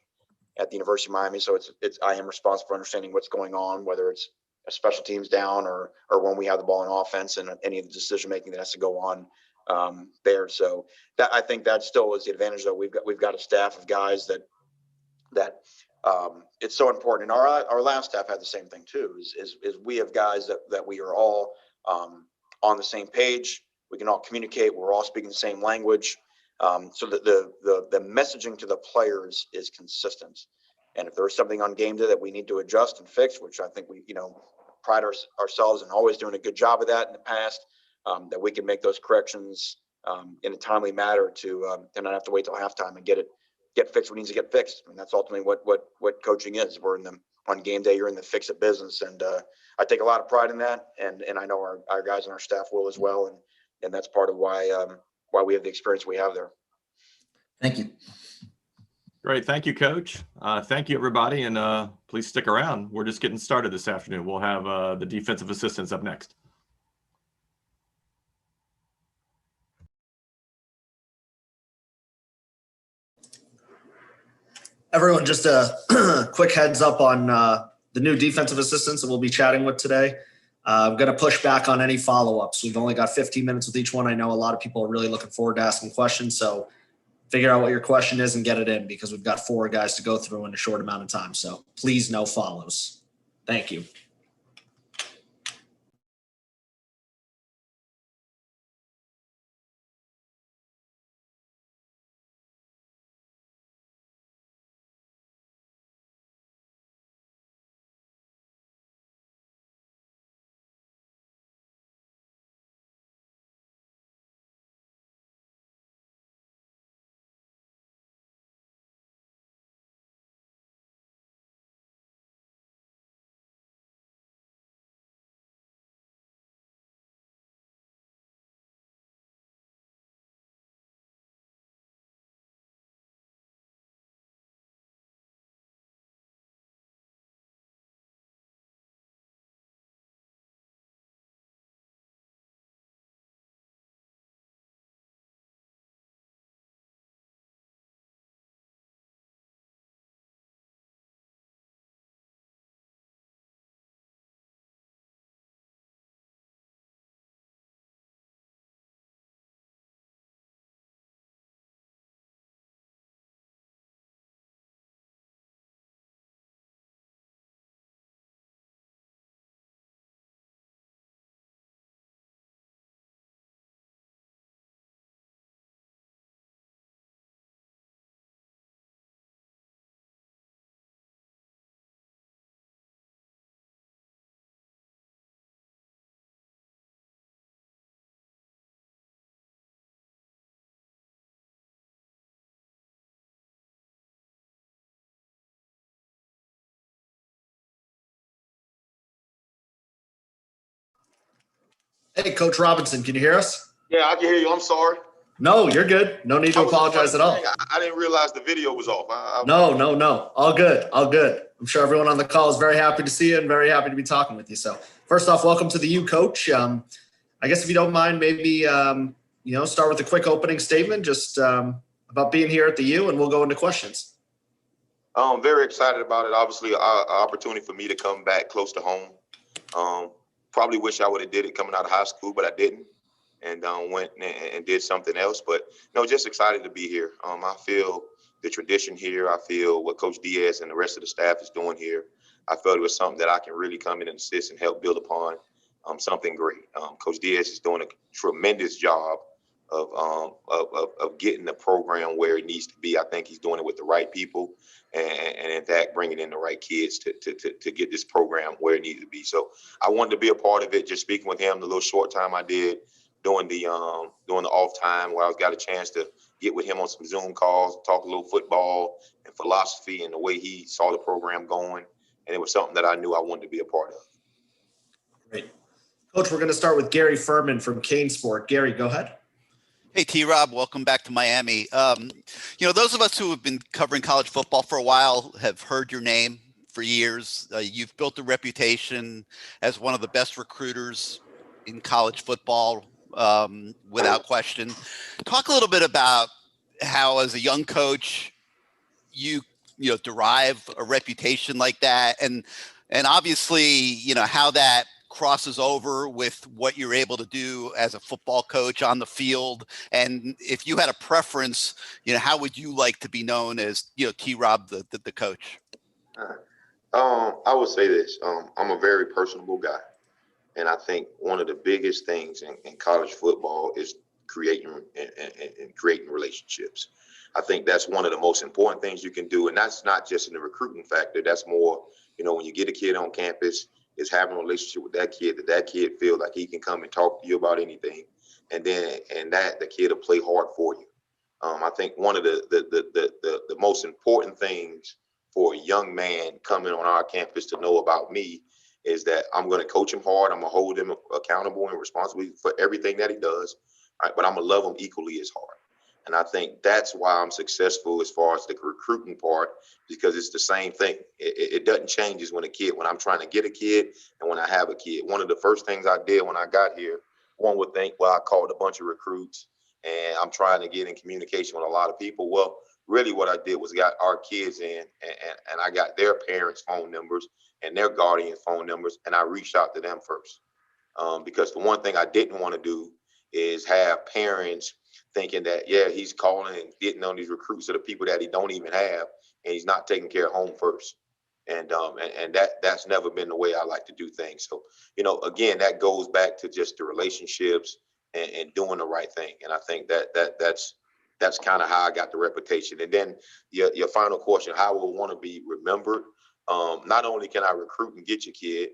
at the University of Miami. So I am responsible for understanding what's going on, whether it's a special teams down or when we have the ball in offense, and any of the decision-making that has to go on there. So that, I think that still is the advantage, though. We've got a staff of guys that it's so important. And our last staff had the same thing too, is we have guys that we are all on the same page. We can all communicate. We're all speaking the same language. So that the messaging to the players is consistent. And if there's something on game day that we need to adjust and fix, which I think we, pride ourselves in always doing a good job of that in the past, that we can make those corrections in a timely manner to not have to wait till halftime and get fixed what needs to get fixed. I mean, that's ultimately what coaching is. We're on game day, you're in the fix it business. And I take a lot of pride in that. And I know our guys and our staff will as well. And that's part of why we have the experience we have there. Thank you. Great. Thank you, Coach. Thank you, everybody. And please stick around. We're just getting started this afternoon. We'll have the defensive assistants up next. Everyone, just a quick heads up on the new defensive assistants that we'll be chatting with today. I'm going to push back on any follow-ups. We've only got 15 minutes with each one. I know a lot of people are really looking forward to asking questions, so figure out what your question is and get it in, because we've got 4 guys to go through in a short amount of time. So please, no follows. Thank you. Hey, Coach Robinson, can you hear us? Yeah, I can hear you. I'm sorry. No, you're good. No need to apologize at all. I didn't realize the video was off. No. All good. I'm sure everyone on the call is very happy to see you and very happy to be talking with you. So first off, welcome to the U, Coach. I guess if you don't mind, maybe start with a quick opening statement just about being here at the U, and we'll go into questions. I'm very excited about it. Obviously, an opportunity for me to come back close to home. Probably wish I would have did it coming out of high school, but I didn't, and went and did something else. But no, just excited to be here. I feel the tradition here. I feel what Coach Diaz and the rest of the staff is doing here. I felt it was something that I can really come in and assist and help build upon. Something great. Coach Diaz is doing a tremendous job of getting the program where it needs to be. I think he's doing it with the right people, and in fact, bringing in the right kids to get this program where it needs to be. So I wanted to be a part of it. Just speaking with him the little short time I did during the off time, where I got a chance to get with him on some Zoom calls, talk a little football and philosophy and the way he saw the program going, and it was something that I knew I wanted to be a part of. Great. Coach, we're going to start with Gary Furman from Kane Sport. Gary, go ahead. Hey, T-Rob, welcome back to Miami. Those of us who have been covering college football for a while have heard your name for years. You've built a reputation as one of the best recruiters in college football, without question. Talk a little bit about how, as a young coach, you derive a reputation like that, and obviously, how that crosses over with what you're able to do as a football coach on the field. And if you had a preference, how would you like to be known as, T-Rob, the coach? I would say this. I'm a very personable guy. And I think one of the biggest things in college football is creating relationships. I think that's one of the most important things you can do. And that's not just in the recruiting factor. That's more, when you get a kid on campus, is having a relationship with that kid, that kid feel like he can come and talk to you about anything. and that the kid will play hard for you. I think one of the most important things for a young man coming on our campus to know about me is that I'm going to coach him hard. I'm going to hold him accountable and responsible for everything that he does. Right? But I'm going to love him equally as hard. And I think that's why I'm successful as far as the recruiting part, because it's the same thing. It doesn't change when I'm trying to get a kid and when I have a kid. One of the first things I did when I got here, one would think, well, I called a bunch of recruits and I'm trying to get in communication with a lot of people. Well, really what I did was got our kids in and I got their parents' phone numbers and their guardian phone numbers, and I reached out to them first. Because the one thing I didn't want to do is have parents thinking that, yeah, he's calling and getting on these recruits of the people that he don't even have, and he's not taking care of home first. And that's never been the way I like to do things. So, again, that goes back to just the relationships and doing the right thing. And I think that's kind of how I got the reputation. And then your final question, how will want to be remembered? Not only can I recruit and get your kid,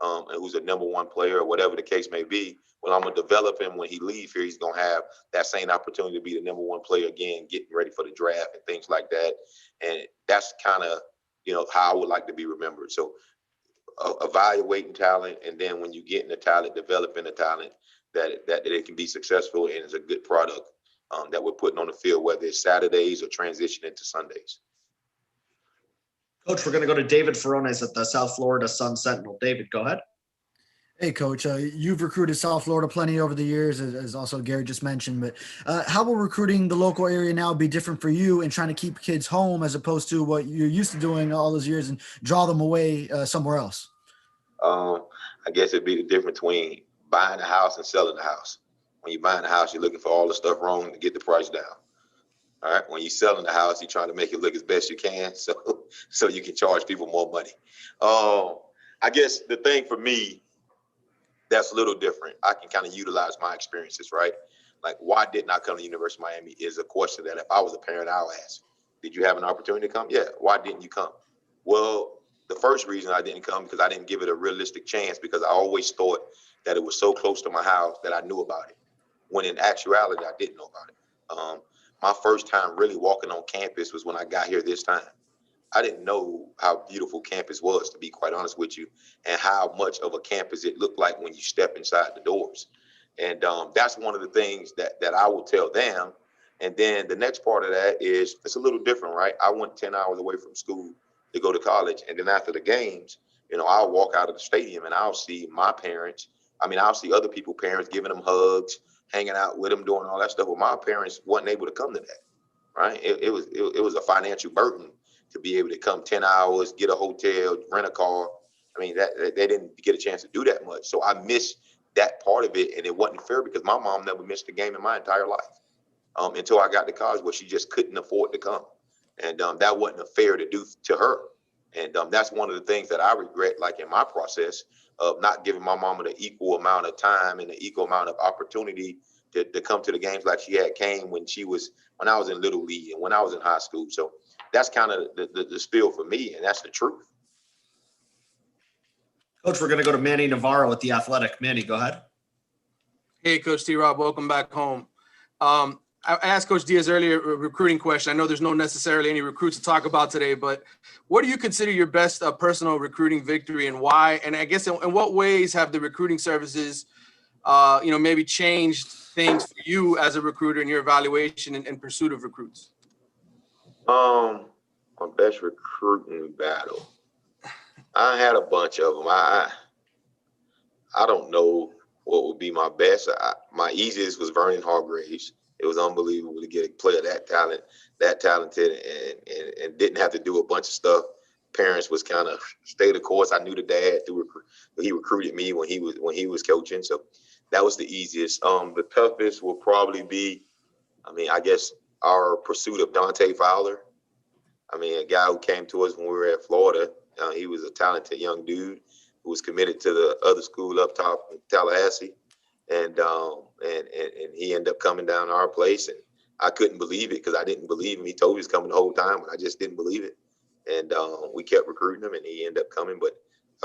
who's a number one player or whatever the case may be, when I'm going to develop him when he leaves here, he's going to have that same opportunity to be the number one player again, getting ready for the draft and things like that. And that's kind of, how I would like to be remembered. So evaluating talent, and then when you get in the talent, developing the talent, that it can be successful and is a good product that we're putting on the field, whether it's Saturdays or transitioning to Sundays. Coach, we're going to go to David Ferones at the South Florida Sun Sentinel. David, go ahead. Hey, Coach, you've recruited South Florida plenty over the years, as also Gary just mentioned, but how will recruiting the local area now be different for you in trying to keep kids home as opposed to what you're used to doing all those years and draw them away somewhere else? I guess it'd be the difference between buying a house and selling the house. When you're buying a house, you're looking for all the stuff wrong to get the price down. All right. When you're selling the house, you're trying to make it look as best you can, so you can charge people more money. I guess the thing for me that's a little different, I can kind of utilize my experiences, right? Like, why didn't I come to University of Miami is a question that if I was a parent, I'll ask. Did you have an opportunity to come? Yeah. Why didn't you come? Well, the first reason I didn't come because I didn't give it a realistic chance, because I always thought that it was so close to my house that I knew about it, when in actuality, I didn't know about it. My first time really walking on campus was when I got here this time. I didn't know how beautiful campus was, to be quite honest with you, and how much of a campus it looked like when you step inside the doors. And that's one of the things that I will tell them. And then the next part of that is it's a little different, right? I went 10 hours away from school to go to college. And then after the games, I'll walk out of the stadium and I'll see my parents. I'll see other people's parents giving them hugs, hanging out with them, doing all that stuff. Well, my parents wasn't able to come to that, right? It was a financial burden to be able to come 10 hours, get a hotel, rent a car. That they didn't get a chance to do that much. So I missed that part of it, and it wasn't fair because my mom never missed a game in my entire life until I got to college, where she just couldn't afford to come. And that wasn't fair to do to her. And that's one of the things that I regret, like in my process of not giving my mama the equal amount of time and the equal amount of opportunity to come to the games like she had came when I was in Little League and when I was in high school. So that's kind of the spiel for me, and that's the truth. Coach, we're going to go to Manny Navarro at The Athletic. Manny, go ahead. Hey, Coach T-Rob, welcome back home. I asked Coach Diaz earlier a recruiting question. I know there's no necessarily any recruits to talk about today, but what do you consider your best personal recruiting victory, and why? And I guess in what ways have the recruiting services, maybe changed things for you as a recruiter in your evaluation and pursuit of recruits? My best recruiting battle. I had a bunch of them. I don't know what would be my best. My easiest was Vernon Hargraves. It was unbelievable to get a player that talented, and didn't have to do a bunch of stuff. Parents was kind of stay the course. I knew the dad he recruited me when he was coaching, so that was the easiest. The toughest will probably be, I guess, our pursuit of Dante Fowler. A guy who came to us when we were at Florida. He was a talented young dude who was committed to the other school up top in Tallahassee, and he ended up coming down to our place, and I couldn't believe it because I didn't believe him. He told me he was coming the whole time, but I just didn't believe it, and we kept recruiting him, and he ended up coming. But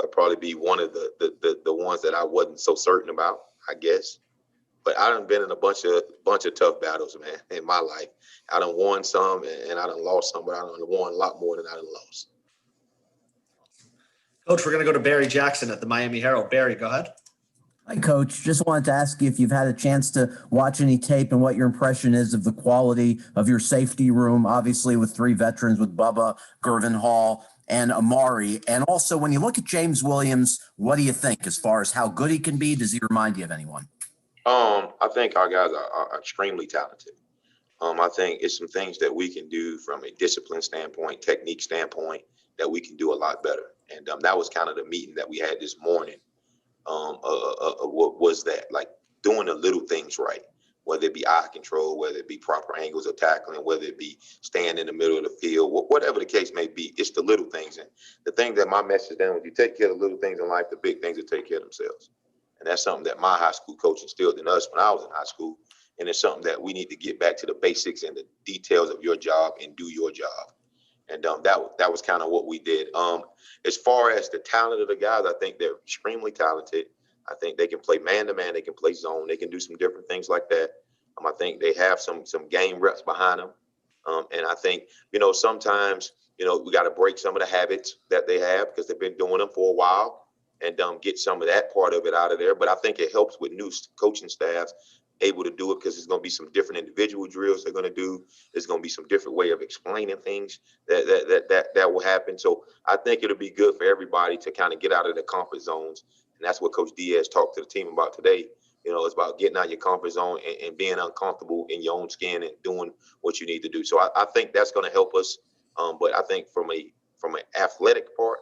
I'd probably be one of the ones that I wasn't so certain about, I guess. but I done been in a bunch of tough battles, man, in my life. I done won some and I done lost some, but I done won a lot more than I done lost. Coach, we're going to go to Barry Jackson at the Miami Herald. Barry, go ahead. Hi, Coach. Just wanted to ask you if you've had a chance to watch any tape and what your impression is of the quality of your safety room, obviously with 3 veterans with Bubba, Gervin Hall, and Amari. And also, when you look at James Williams, what do you think as far as how good he can be? Does he remind you of anyone? I think our guys are extremely talented. I think it's some things that we can do from a discipline standpoint, technique standpoint, that we can do a lot better. And that was kind of the meeting that we had this morning. What was that? Like doing the little things right, whether it be eye control, whether it be proper angles of tackling, whether it be staying in the middle of the field, whatever the case may be, it's the little things. And the thing that my message then, when you take care of the little things in life, the big things will take care of themselves. And that's something that my high school coach instilled in us when I was in high school. And it's something that we need to get back to the basics and the details of your job and do your job. And that was kind of what we did. As far as the talent of the guys, I think they're extremely talented. I think they can play man-to-man. They can play zone. They can do some different things like that. I think they have some game reps behind them. And I think, sometimes, we got to break some of the habits that they have because they've been doing them for a while and get some of that part of it out of there. But I think it helps with new coaching staffs able to do it because there's going to be some different individual drills they're going to do. There's going to be some different way of explaining things that will happen. So I think it'll be good for everybody to kind of get out of their comfort zones. And that's what Coach Diaz talked to the team about today. It's about getting out of your comfort zone and being uncomfortable in your own skin and doing what you need to do. So I think that's going to help us. But I think from an athletic part,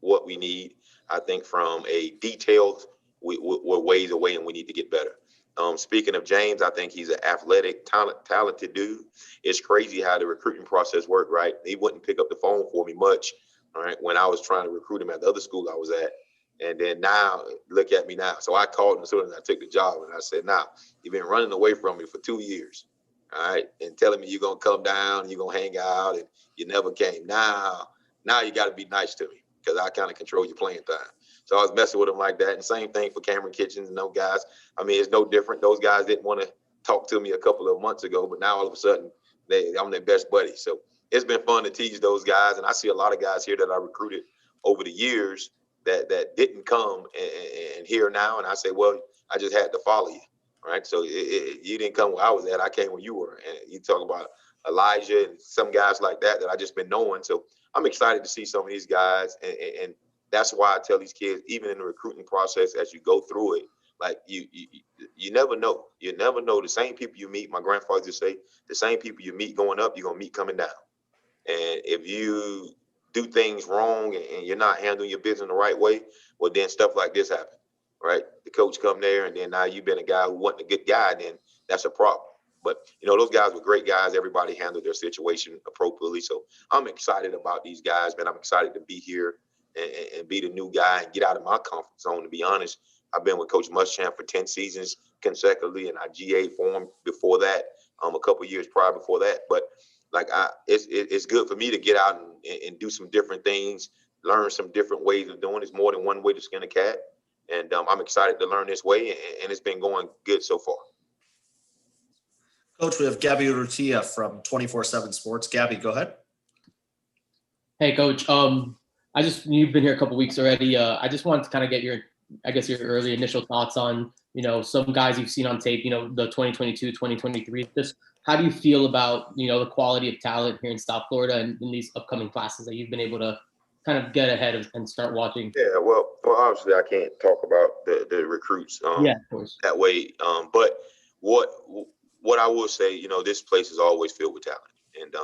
what we need, I think from a detailed, we're ways away and we need to get better. Speaking of James, I think he's an athletic, talented dude. It's crazy how the recruiting process worked, right? He wouldn't pick up the phone for me much, all right, when I was trying to recruit him at the other school I was at. And then now, look at me now. So I called him as soon as I took the job, and I said, you've been running away from me for 2 years, all right, and telling me you're going to come down, you're going to hang out, and you never came. Now you got to be nice to me because I kind of control your playing time. So I was messing with him like that. And same thing for Cameron Kitchens and those guys. I mean, it's no different. Those guys didn't want to talk to me a couple of months ago, but now all of a sudden I'm their best buddy. So it's been fun to tease those guys. And I see a lot of guys here that I recruited over the years that didn't come and here now. And I say, well, I just had to follow you, right? So you didn't come where I was at. I came where you were. And you talk about Elijah and some guys like that I just been knowing. So I'm excited to see some of these guys. And that's why I tell these kids, even in the recruiting process, as you go through it, like you never know. You never know. The same people you meet, my grandfather used to say, the same people you meet going up, you're going to meet coming down. And if you do things wrong and you're not handling your business the right way, well, then stuff like this happen, right? The coach come there and then now you've been a guy who wasn't a good guy, then that's a problem. But, those guys were great guys. Everybody handled their situation appropriately. So I'm excited about these guys, man. I'm excited to be here and be the new guy and get out of my comfort zone. To be honest, I've been with Coach Muschamp for 10 seasons consecutively, and I GA for him before that, a couple of years prior before that. But it's good for me to get out and do some different things, learn some different ways of doing it. It's more than one way to skin a cat. And I'm excited to learn this way, and it's been going good so far. Coach, we have Gabby Urrutia from 24/7 Sports. Gabby, go ahead. Hey, Coach. You've been here a couple weeks already. I just wanted to kind of get your early initial thoughts on, some guys you've seen on tape, the 2022, 2023. Just how do you feel about, the quality of talent here in South Florida and in these upcoming classes that you've been able to kind of get ahead of and start watching? Yeah, well, obviously I can't talk about the recruits of course. That way. But what I will say, this place is always filled with talent, and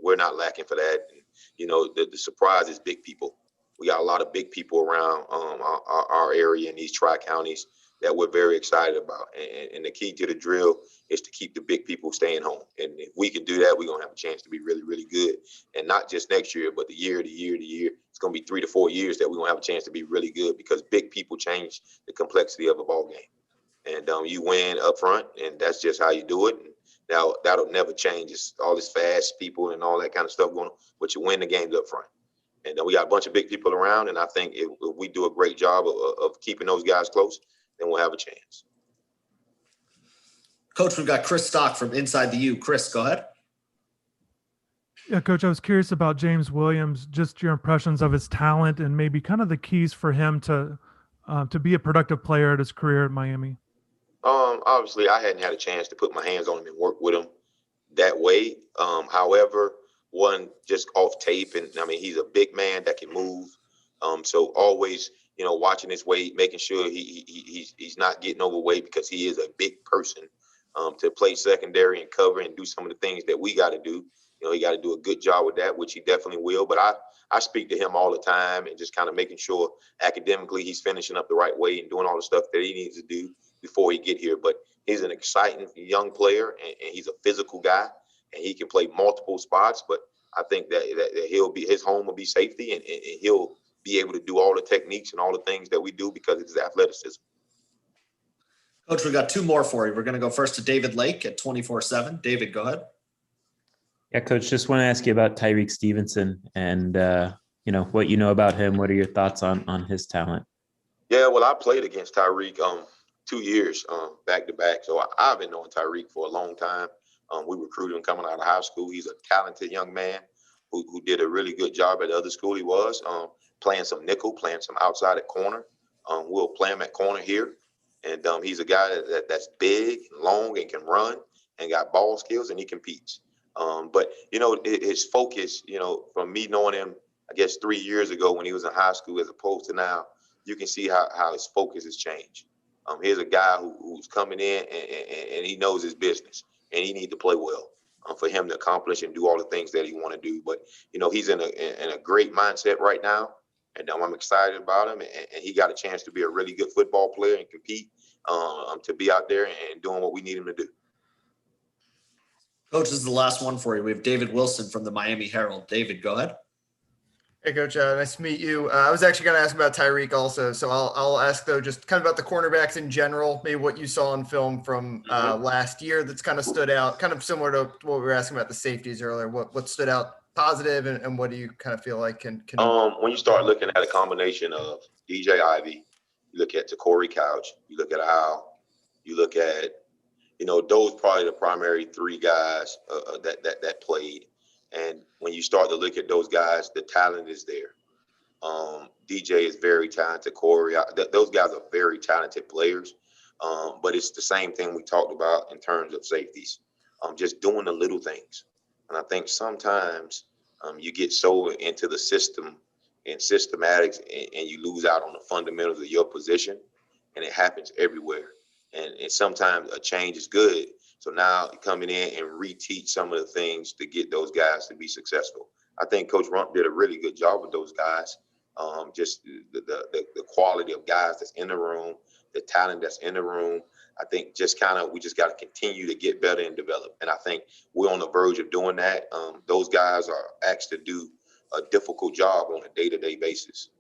we're not lacking for that. And, the surprise is big people. We got a lot of big people around our area in these tri-counties that we're very excited about. And the key to the drill is to keep the big people staying home. And if we can do that, we're going to have a chance to be really, really good. And not just next year, but the year to year to year. It's going to be 3 to 4 years that we're going to have a chance to be really good because big people change the complexity of a ball game. And you win up front, and that's just how you do it. And now, that'll never change. It's all this fast people and all that kind of stuff going on, but you win the games up front. And we got a bunch of big people around, and I think if we do a great job of keeping those guys close, then we'll have a chance. Coach, we've got Chris Stock from Inside the U. Chris, go ahead. Yeah, Coach, I was curious about James Williams, just your impressions of his talent and maybe kind of the keys for him to be a productive player at his career at Miami. Obviously, I hadn't had a chance to put my hands on him and work with him that way. However, one just off tape, and I mean, he's a big man that can move. So always, watching his weight, making sure he's not getting overweight because he is a big person. To play secondary and cover and do some of the things that we got to do. He got to do a good job with that, which he definitely will. But I speak to him all the time and just kind of making sure academically he's finishing up the right way and doing all the stuff that he needs to do before he get here. But he's an exciting young player and he's a physical guy and he can play multiple spots. But I think that his home will be safety and he'll be able to do all the techniques and all the things that we do because of his athleticism. Coach, we got two more for you. We're going to go first to David Lake at 24/7. David, go ahead. Yeah, Coach, just want to ask you about Tyreek Stevenson and, what you know about him. What are your thoughts on his talent? Yeah, well, I played against Tyreek 2 years back to back. So I've been knowing Tyreek for a long time. We recruited him coming out of high school. He's a talented young man who did a really good job at the other school he was, playing some nickel, playing some outside at corner. We'll play him at corner here. And he's a guy that's big, long, and can run and got ball skills, and he competes. But, his focus, from me knowing him, I guess 3 years ago when he was in high school as opposed to now, you can see how his focus has changed. Here's a guy who's coming in and he knows his business and he needs to play well for him to accomplish and do all the things that he want to do. But, he's in a great mindset right now. And I'm excited about him. And he got a chance to be a really good football player and compete, to be out there and doing what we need him to do. Coach, this is the last one for you. We have David Wilson from the Miami Herald. David, go ahead. Hey, Coach. Nice to meet you. I was actually going to ask about Tyreek also. So I'll ask, though, just kind of about the cornerbacks in general, maybe what you saw on film from last year that's kind of stood out, kind of similar to what we were asking about the safeties earlier. What stood out positive and what do you kind of feel like can when you start looking at a combination of DJ Ivy, you look at Corey Couch, you look at Al, you look at, those probably the primary three guys that played. And when you start to look at those guys, the talent is there. DJ is very talented. Corey, those guys are very talented players. But it's the same thing we talked about in terms of safeties, just doing the little things. And I think sometimes you get so into the system and systematics and you lose out on the fundamentals of your position. And it happens everywhere. And sometimes a change is good. So now coming in and reteach some of the things to get those guys to be successful. I think Coach Rump did a really good job with those guys. Just the quality of guys that's in the room, the talent that's in the room. I think we just got to continue to get better and develop. And I think we're on the verge of doing that. Those guys are asked to do a difficult job on a day-to-day basis.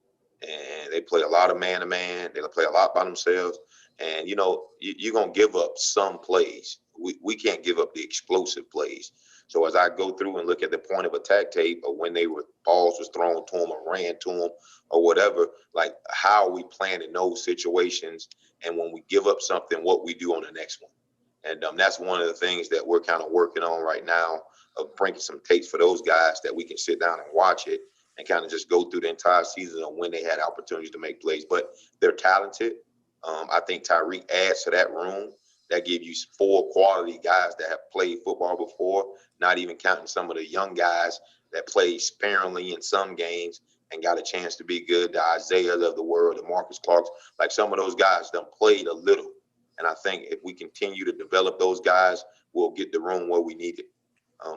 And they play a lot of man-to-man. They play a lot by themselves. And, you're going to give up some plays. We can't give up the explosive plays. So as I go through and look at the point of attack tape or when balls was thrown to them or ran to them or whatever, like how are we playing in those situations? And when we give up something, what we do on the next one. And that's one of the things that we're kind of working on right now of bringing some tapes for those guys that we can sit down and watch it and kind of just go through the entire season of when they had opportunities to make plays. But they're talented. I think Tyreek adds to that room. That give you 4 quality guys that have played football before, not even counting some of the young guys that played sparingly in some games and got a chance to be good. The Isaiahs of the world, the Marcus Clarks, like some of those guys done played a little. And I think if we continue to develop those guys, we'll get the room where we need it.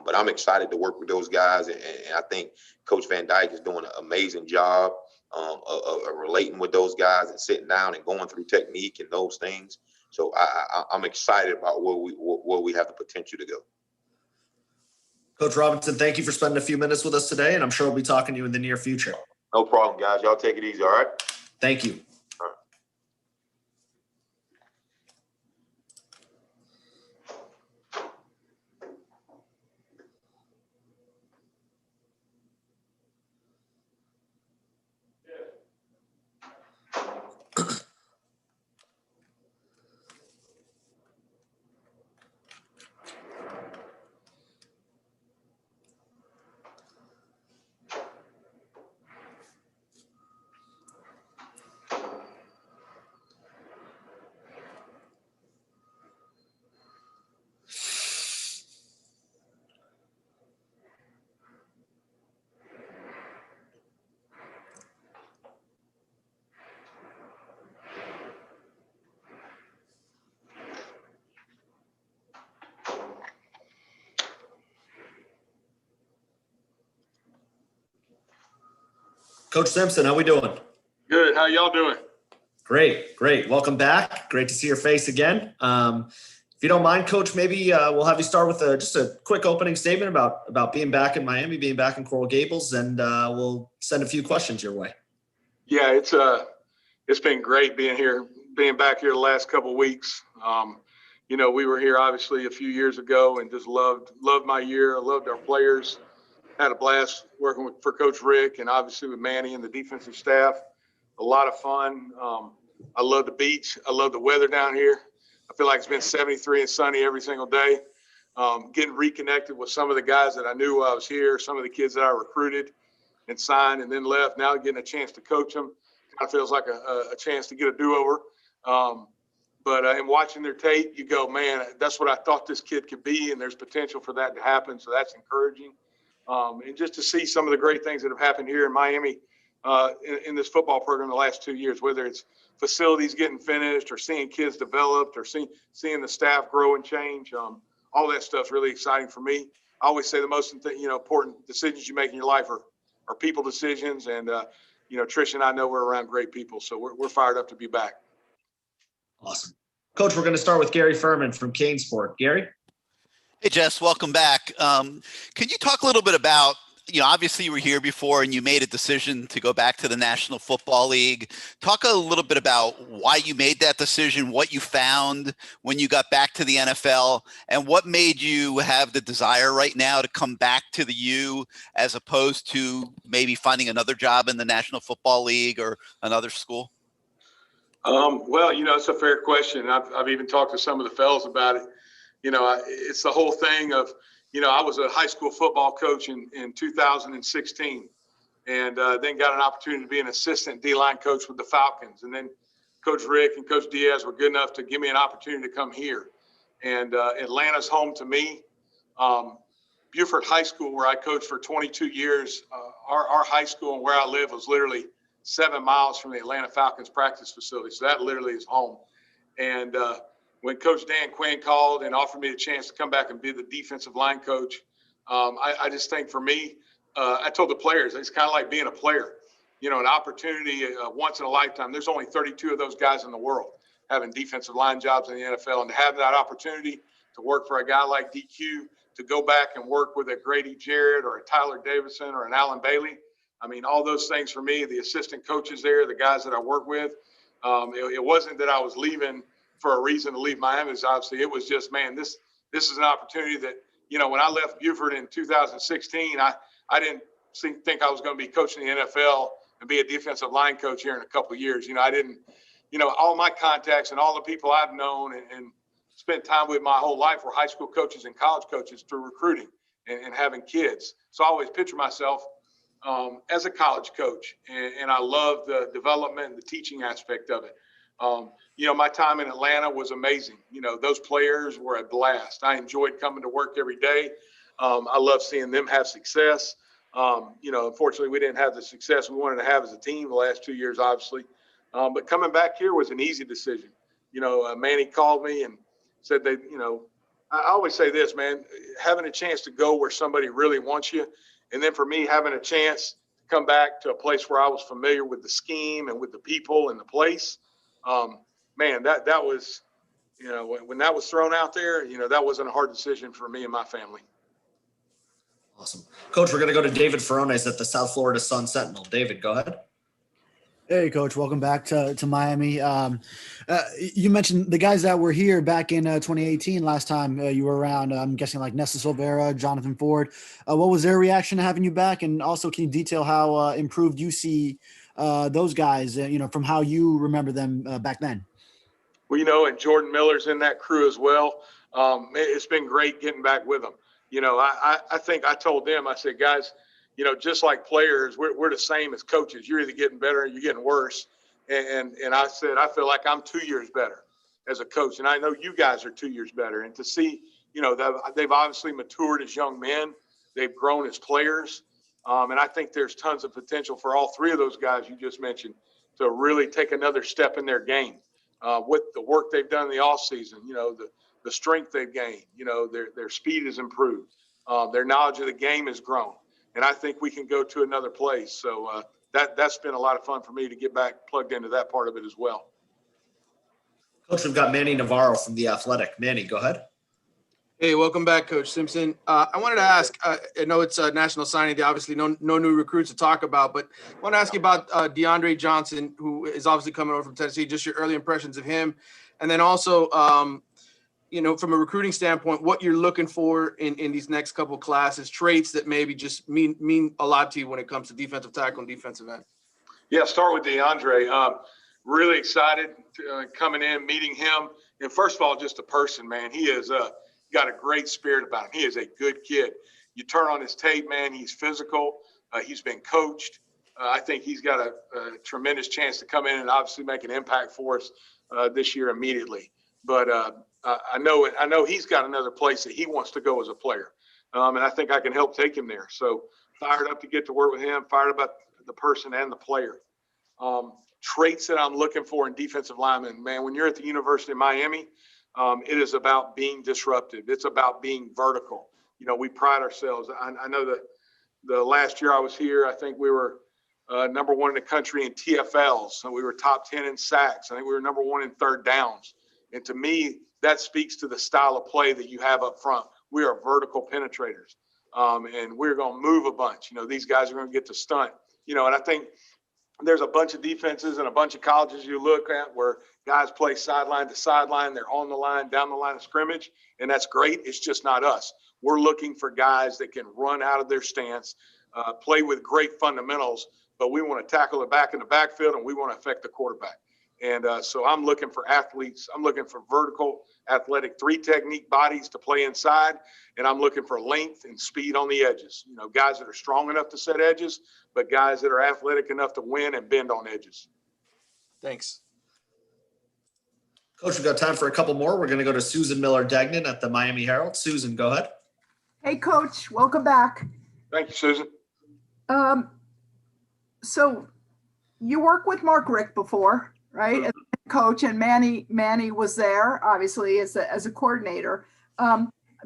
But I'm excited to work with those guys. And I think Coach Van Dyke is doing an amazing job of relating with those guys and sitting down and going through technique and those things. So I'm excited about where we have the potential to go. Coach Robinson, thank you for spending a few minutes with us today, and I'm sure we'll be talking to you in the near future. No problem, guys. Y'all take it easy, all right? Thank you. Coach Simpson, how we doing? Good. How y'all doing? Great, great. Welcome back. Great to see your face again. If you don't mind, Coach, maybe we'll have you start with just a quick opening statement about being back in Miami, being back in Coral Gables, and we'll send a few questions your way. Yeah, it's been great being back here the last couple of weeks. We were here obviously a few years ago and just loved my year. I loved our players. Had a blast working for Coach Rick and obviously with Manny and the defensive staff. A lot of fun. I love the beach. I love the weather down here. I feel like it's been 73 and sunny every single day. Getting reconnected with some of the guys that I knew while I was here, some of the kids that I recruited and signed and then left. Now getting a chance to coach them kind of feels like a chance to get a do-over. But in watching their tape, you go, man, that's what I thought this kid could be, and there's potential for that to happen. So that's encouraging. And just to see some of the great things that have happened here in Miami in this football program the last 2 years, whether it's facilities getting finished or seeing kids developed or seeing the staff grow and change. All that stuff's really exciting for me. I always say the most important decisions you make in your life are people decisions. And, Trish and I know we're around great people. So we're fired up to be back. Awesome. Coach, we're going to start with Gary Furman from Kane Sport. Gary? Hey, Jess, welcome back. Can you talk a little bit about, obviously you were here before and you made a decision to go back to the National Football League. Talk a little bit about why you made that decision, what you found when you got back to the NFL, and what made you have the desire right now to come back to the U as opposed to maybe finding another job in the National Football League or another school? Well, it's a fair question. I've even talked to some of the fellas about it. It's the whole thing of, I was a high school football coach in 2016 and then got an opportunity to be an assistant D-line coach with the Falcons. And then Coach Rick and Coach Diaz were good enough to give me an opportunity to come here. And Atlanta's home to me. Buford High School, where I coached for 22 years, our high school and where I live was literally 7 miles from the Atlanta Falcons practice facility. So that literally is home. And when Coach Dan Quinn called and offered me the chance to come back and be the defensive line coach, I just think for me, I told the players, it's kind of like being a player, an opportunity once in a lifetime. There's only 32 of those guys in the world having defensive line jobs in the NFL, and to have that opportunity to work for a guy like DQ, to go back and work with a Grady Jarrett or a Tyler Davidson or an Alan Bailey. I mean, all those things for me, the assistant coaches there, the guys that I work with, it wasn't that I was leaving for a reason to leave Miami. Obviously, it was just, man, this is an opportunity that, when I left Buford in 2016, I didn't think I was going to be coaching the NFL and be a defensive line coach here in a couple of years. I didn't, all my contacts and all the people I've known and spent time with my whole life were high school coaches and college coaches through recruiting and having kids. So I always picture myself as a college coach, and I love the development and the teaching aspect of it. My time in Atlanta was amazing. Those players were a blast. I enjoyed coming to work every day. I love seeing them have success. Unfortunately, we didn't have the success we wanted to have as a team the last 2 years, obviously. But coming back here was an easy decision. Manny called me and said that, I always say this, man, having a chance to go where somebody really wants you. And then for me, having a chance to come back to a place where I was familiar with the scheme and with the people and the place, man, that was, when that was thrown out there, that wasn't a hard decision for me and my family. Awesome. Coach, we're going to go to David Ferrones at the South Florida Sun Sentinel. David, go ahead. Hey, Coach, welcome back to Miami. You mentioned the guys that were here back in 2018, last time you were around. I'm guessing like Nessa Silvera, Jonathan Ford. What was their reaction to having you back? And also, can you detail how improved you see those guys, from how you remember them back then? Well, and Jordan Miller's in that crew as well. It's been great getting back with them. I think I told them, I said, guys, just like players, we're the same as coaches. You're either getting better or you're getting worse. And I said, I feel like I'm 2 years better as a coach. And I know you guys are 2 years better. And to see, they've obviously matured as young men. They've grown as players. And I think there's tons of potential for all three of those guys you just mentioned to really take another step in their game. With the work they've done in the offseason, the strength they've gained, their speed has improved. Their knowledge of the game has grown. And I think we can go to another place. So that's been a lot of fun for me to get back plugged into that part of it as well. Coach, we've got Manny Navarro from The Athletic. Manny, go ahead. Hey, welcome back, Coach Simpson. I wanted to ask, I know it's a national signing day, obviously no new recruits to talk about, but I want to ask you about DeAndre Johnson, who is obviously coming over from Tennessee, just your early impressions of him. And then also, from a recruiting standpoint, what you're looking for in these next couple of classes, traits that maybe just mean a lot to you when it comes to defensive tackle and defensive end. Yeah, start with DeAndre. Really excited coming in, meeting him. And first of all, just a person, man. He is got a great spirit about him. He is a good kid. You turn on his tape, man, he's physical. He's been coached. I think he's got a tremendous chance to come in and obviously make an impact for us this year immediately. But I know he's got another place that he wants to go as a player. And I think I can help take him there. So fired up to get to work with him, fired about the person and the player. Traits that I'm looking for in defensive linemen, man, when you're at the University of Miami, it is about being disruptive. It's about being vertical. We pride ourselves. I know that the last year I was here, I think we were number one in the country in TFLs. So we were top 10 in sacks. I think we were number one in third downs. And to me, that speaks to the style of play that you have up front. We are vertical penetrators, and we're going to move a bunch. These guys are going to get to stunt. And I think there's a bunch of defenses and a bunch of colleges you look at where guys play sideline to sideline. They're on the line, down the line of scrimmage, and that's great. It's just not us. We're looking for guys that can run out of their stance, play with great fundamentals, but we want to tackle the back in the backfield, and we want to affect the quarterback. And so I'm looking for athletes. I'm looking for vertical, athletic, 3-technique bodies to play inside, and I'm looking for length and speed on the edges. Guys that are strong enough to set edges, but guys that are athletic enough to win and bend on edges. Thanks. Coach, we've got time for a couple more. We're going to go to Susan Miller-Degnan at the Miami Herald. Susan, go ahead. Hey, Coach, welcome back. Thank you, Susan. So you worked with Mark Richt before, right? As a coach, and Manny was there, obviously, as a coordinator.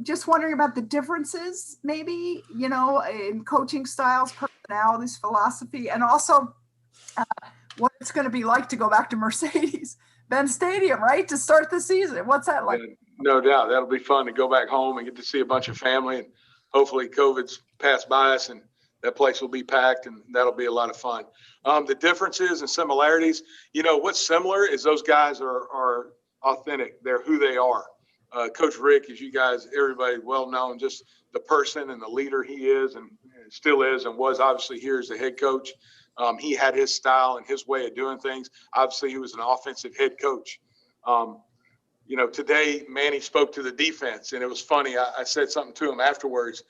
Just wondering about the differences, maybe, in coaching styles, personalities, philosophy, and also what it's going to be like to go back to Mercedes-Benz Stadium, right, to start the season. What's that like? No doubt. That'll be fun to go back home and get to see a bunch of family, and hopefully COVID's passed by us and that place will be packed, and that'll be a lot of fun. The differences and similarities, what's similar is those guys are authentic. They're who they are. Coach Rick, as you guys, everybody well known, just the person and the leader he is and still is and was obviously here as the head coach. He had his style and his way of doing things. Obviously, he was an offensive head coach. Today, Manny spoke to the defense, and it was funny. I said something to him afterwards,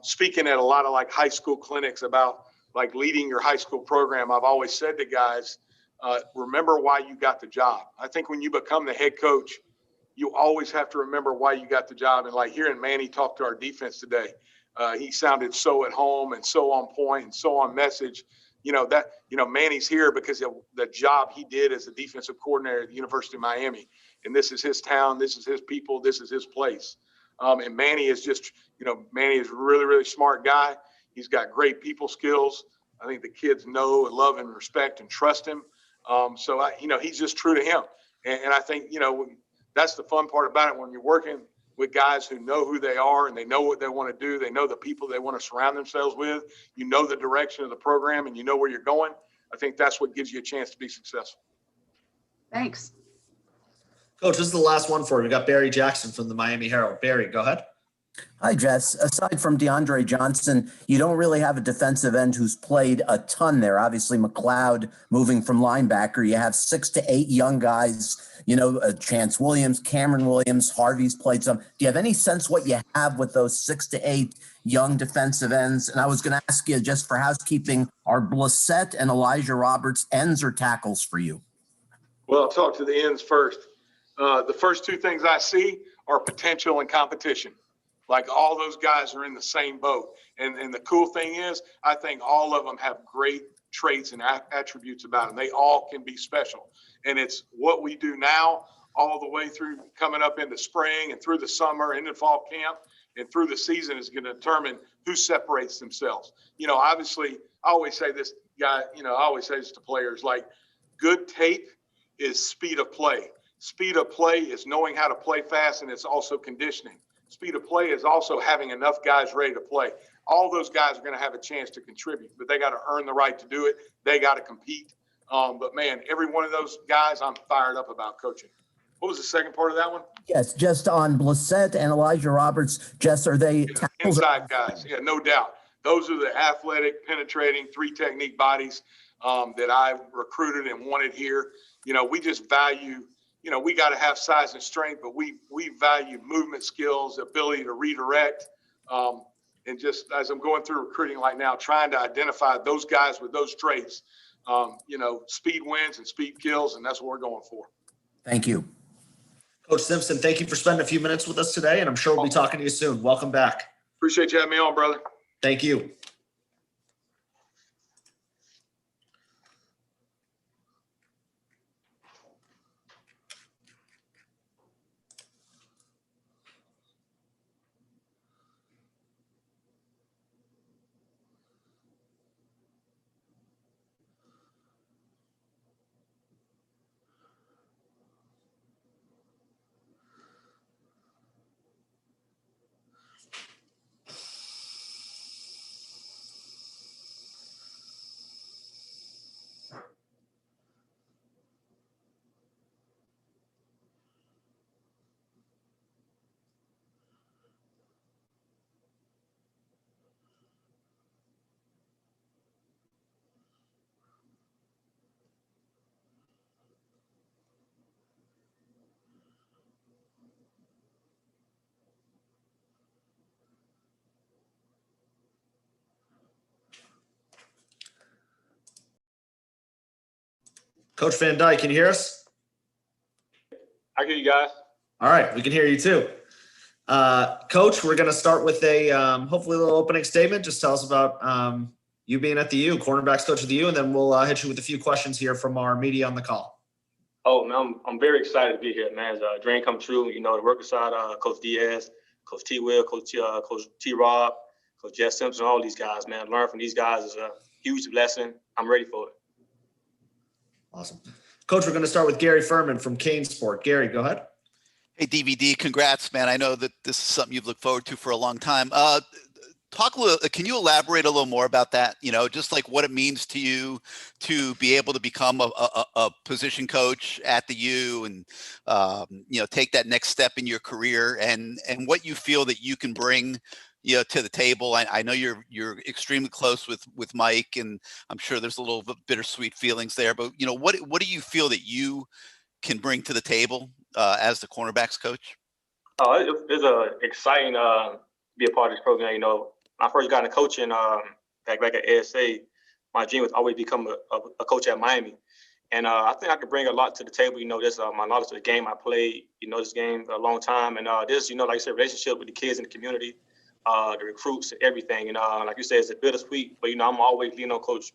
speaking at a lot of high school clinics about leading your high school program. I've always said to guys, remember why you got the job. I think when you become the head coach, you always have to remember why you got the job. And hearing Manny talk to our defense today, he sounded so at home and so on point and so on message. Manny's here because of the job he did as a defensive coordinator at the University of Miami. And this is his town. This is his people. This is his place. And Manny is just, Manny is a really, really smart guy. He's got great people skills. I think the kids know and love and respect and trust him. He's just true to him. And I think, that's the fun part about it when you're working with guys who know who they are and they know what they want to do. They know the people they want to surround themselves with. You know the direction of the program and you know where you're going. I think that's what gives you a chance to be successful. Thanks. Coach, this is the last one for you. We got Barry Jackson from the Miami Herald. Barry, go ahead. Hi, Jess. Aside from DeAndre Johnson, you don't really have a defensive end who's played a ton there. Obviously, McLeod moving from linebacker. You have 6 to 8 young guys, Chance Williams, Cameron Williams, Harvey's played some. Do you have any sense what you have with those 6 to 8 young defensive ends? And I was going to ask you, just for housekeeping, are Blissett and Elijah Roberts ends or tackles for you? Well, I'll talk to the ends first. The first two things I see are potential and competition. All those guys are in the same boat. And the cool thing is, I think all of them have great traits and attributes about them. They all can be special. And it's what we do now all the way through coming up into spring and through the summer, into fall camp, and through the season is going to determine who separates themselves. Obviously, I always say this, guy, I always say this to players, like good tape is speed of play. Speed of play is knowing how to play fast, and it's also conditioning. Speed of play is also having enough guys ready to play. All those guys are going to have a chance to contribute, but they got to earn the right to do it. They got to compete. But man, every one of those guys, I'm fired up about coaching. What was the second part of that one? Yes, just on Blissett and Elijah Roberts, Jess, are they tackles? Inside guys, yeah, no doubt. Those are the athletic, penetrating, three technique bodies that I recruited and wanted here. We just value, we got to have size and strength, but we value movement skills, ability to redirect. And just as I'm going through recruiting right now, trying to identify those guys with those traits, speed wins and speed kills, and that's what we're going for. Thank you. Coach Simpson, thank you for spending a few minutes with us today, and I'm sure we'll be talking to you soon. Welcome back. Appreciate you having me on, brother. Thank you. Coach Van Dyke, can you hear us? I hear you guys. All right, we can hear you too. Coach, we're going to start with a hopefully a little opening statement. Just tell us about you being at the U, cornerbacks coach of the U, and then we'll hit you with a few questions here from our media on the call. Oh, man, I'm very excited to be here, man. It's a dream come true. To work beside Coach Diaz, Coach T. Will, Coach T. Rob, Coach Jess Simpson, all these guys, man. Learn from these guys is a huge blessing. I'm ready for it. Awesome. Coach, we're going to start with Gary Furman from Kane Sport. Gary, go ahead. Hey, DVD, congrats, man. I know that this is something you've looked forward to for a long time. Can you elaborate a little more about that? Just like what it means to you to be able to become a position coach at the U and, take that next step in your career and what you feel that you can bring, to the table. I know you're extremely close with Mike, and I'm sure there's a little bit bittersweet feelings there, but what do you feel that you can bring to the table as the cornerbacks coach? It's exciting to be a part of this program. When I first got into coaching back at ASA, my dream was always become a coach at Miami. And I think I could bring a lot to the table. This my knowledge of the game I played, this game for a long time. And this, like you said, relationship with the kids in the community, the recruits, everything. Like you said, it's a bittersweet, but, I'm always leaning on Coach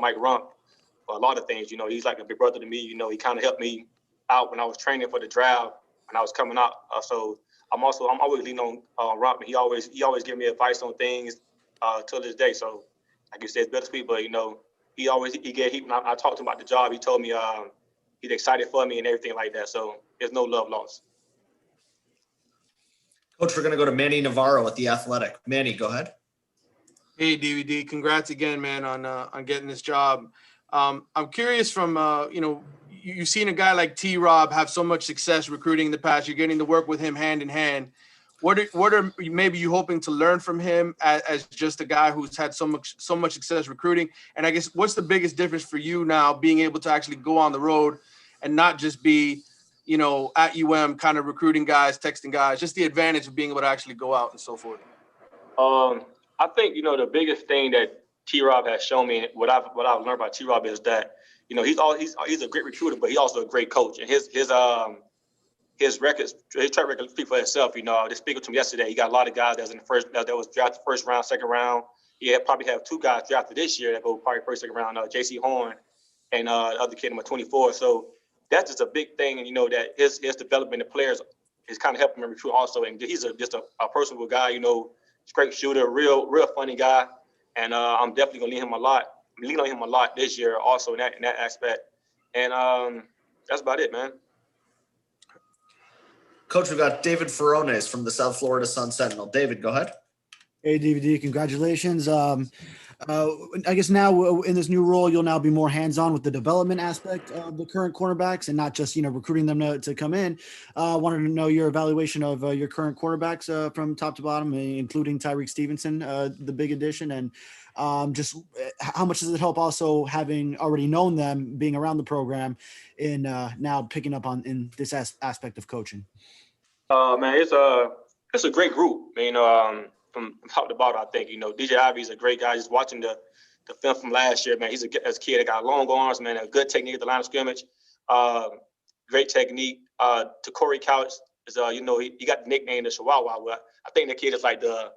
Mike Rump for a lot of things. He's like a big brother to me. He kind of helped me out when I was training for the draft when I was coming out. So I'm always leaning on Rump. He always give me advice on things till this day. So like you said, it's bittersweet, but when I talked to him about the job, he told me he's excited for me and everything like that. So there's no love lost. Coach, we're going to go to Manny Navarro at The Athletic. Manny, go ahead. Hey, DVD, congrats again, man, on getting this job. I'm curious from, you've seen a guy like T-Rob have so much success recruiting in the past. You're getting to work with him hand in hand. What are maybe you hoping to learn from him as just a guy who's had so much success recruiting? And I guess what's the biggest difference for you now being able to actually go on the road and not just be, at kind of recruiting guys, texting guys, just the advantage of being able to actually go out and so forth? I think, the biggest thing that T-Rob has shown me, what I've learned about T-Rob is that, he's a great recruiter, but he's also a great coach. And his records, his track record speaks for itself. They speaking to him yesterday. He got a lot of guys that was drafted first round, second round. He probably have two guys drafted this year that go probably first, second round, J.C. Horn and the other kid, number 24. So that's just a big thing. And, that his development of players is kind of helping him recruit also. And he's just a personable guy, straight shooter, real funny guy. And I'm definitely going to lean him a lot. lean on him a lot this year also in that aspect. And that's about it, man. Coach, we've got David Ferrones from the South Florida Sun Sentinel. David, go ahead. Hey, DVD, congratulations. I guess now in this new role, you'll now be more hands-on with the development aspect of the current cornerbacks and not just, recruiting them to come in. Wanted to know your evaluation of your current cornerbacks from top to bottom, including Tyreek Stevenson, the big addition, and just how much does it help also having already known them, being around the program, in now picking up on in this aspect of coaching? Man, it's a great group. From top to bottom, I think DJ Ivey's a great guy. Just watching the film from last year, man. He's a kid that got long arms, man. A good technique at the line of scrimmage. Great technique. To Corey Couch is he got the nickname the Chihuahua. But I think the kid is like the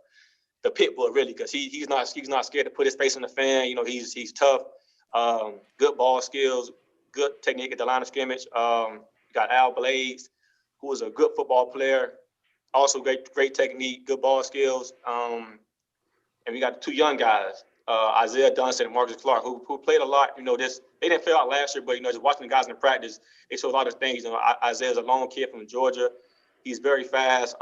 pit bull really, because he's not scared to put his face in the fan. He's tough. Good ball skills. Good technique at the line of scrimmage. Got Al Blades, who is a good football player. Also great technique, good ball skills. And we got two young guys, Isaiah Dunston and Marcus Clark, who played a lot. They didn't fill out last year, but just watching the guys in practice, they showed a lot of things. Isaiah's a lone kid from Georgia. He's very fast,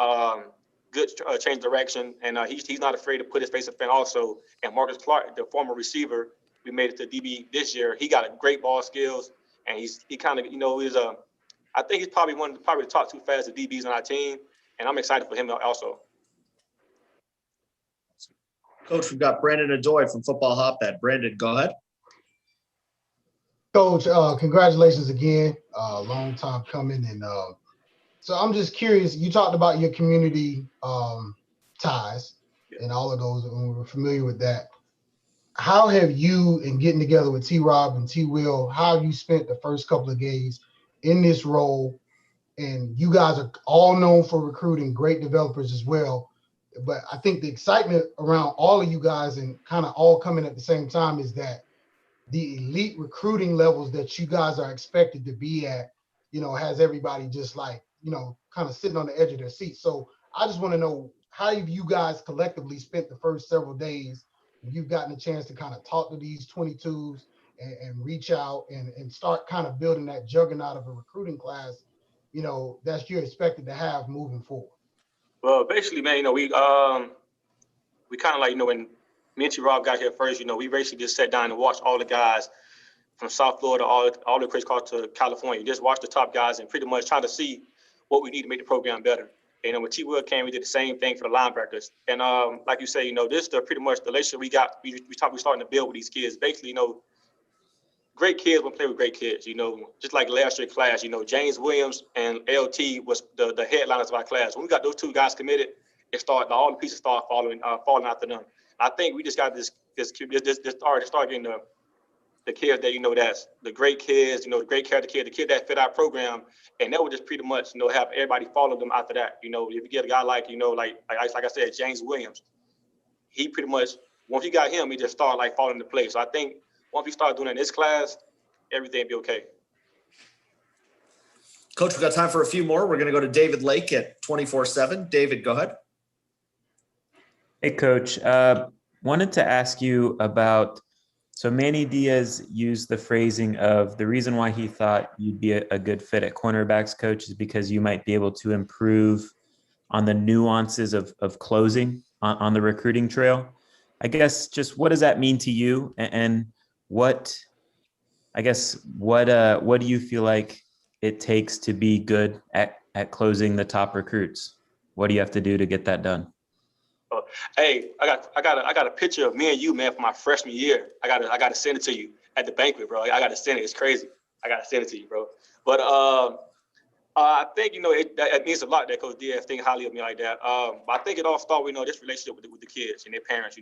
good change direction, and he's not afraid to put his face in the fan also. And Marcus Clark, the former receiver, we made it to DB this year. He got a great ball skills, and he kind of I think he's probably the top two fastest DBs on our team. And I'm excited for him also. Coach, we've got Brandon Adoy from Football Hotbed. Brandon, go ahead. Coach, congratulations again. Long time coming. And so I'm just curious, you talked about your community ties and all of those, and we're familiar with that. How have you, in getting together with T-Rob and T-Will, how have you spent the first couple of days in this role? And you guys are all known for recruiting great developers as well. But I think the excitement around all of you guys and kind of all coming at the same time is that the elite recruiting levels that you guys are expected to be at, has everybody just like, kind of sitting on the edge of their seat. So I just want to know, how have you guys collectively spent the first several days? You've gotten a chance to kind of talk to these 22s and reach out and start kind of building that juggernaut of a recruiting class that you're expected to have moving forward. Well, basically, man, we kind of like, when me and T-Rob got here first, we basically just sat down and watched all the guys from South Florida, all the crazy calls to California, just watch the top guys and pretty much trying to see what we need to make the program better. And when T-Will came, we did the same thing for the linebackers. And like you say, this is pretty much the relationship we got. We starting to build with these kids. Basically, great kids will play with great kids, just like last year's class, James Williams and LT was the headliners of our class. When we got those two guys committed, all the pieces start falling after them. I think we just got this start getting the kids that, that's the great kids, the great character kid, the kid that fit our program. And that would just pretty much, have everybody follow them after that. If you get a guy like I said, James Williams, he pretty much, once you got him, he just started like falling into place. So I think once we start doing it in this class, everything will be okay. Coach, we've got time for a few more. We're going to go to David Lake at 24/7. David, go ahead. Hey, Coach. Wanted to ask you about, so Manny Diaz used the phrasing of the reason why he thought you'd be a good fit at cornerbacks, Coach, is because you might be able to improve on the nuances of closing on the recruiting trail. I guess just what does that mean to you? And what do you feel like it takes to be good at closing the top recruits? What do you have to do to get that done? Hey, I got a picture of me and you, man, from my freshman year. I gotta send it to you at the banquet, bro. I gotta send it. It's crazy. I gotta send it to you, bro. But I think it means a lot that Coach Diaz think highly of me like that. But I think it all started with this relationship with the kids and their parents.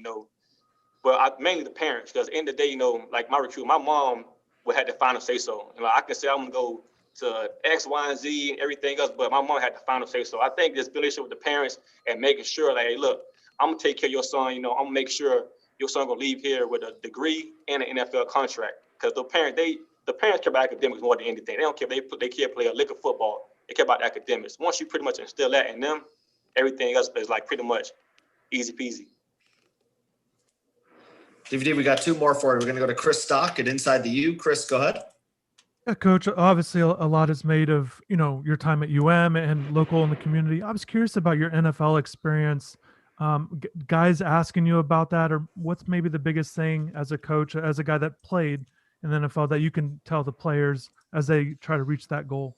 But mainly the parents, because at the end of the day, like my recruit, my mom would have the final say so. I can say I'm gonna go to X, Y, and Z and everything else, but my mom had the final say so. I think this relationship with the parents and making sure, like, hey, look, I'm gonna take care of your son. I'm gonna make sure your son gonna leave here with a degree and an NFL contract. Because the parents care about academics more than anything. They don't care if they can't play a lick of football. They care about academics. Once you pretty much instill that in them, everything else is like pretty much easy peasy. DVD, we got two more for you. We're going to go to Chris Stock at Inside the U. Chris, go ahead. Yeah, Coach, obviously a lot is made of, your time at and local in the community. I was curious about your NFL experience. Guys asking you about that, or what's maybe the biggest thing as a coach, as a guy that played in the NFL, that you can tell the players as they try to reach that goal?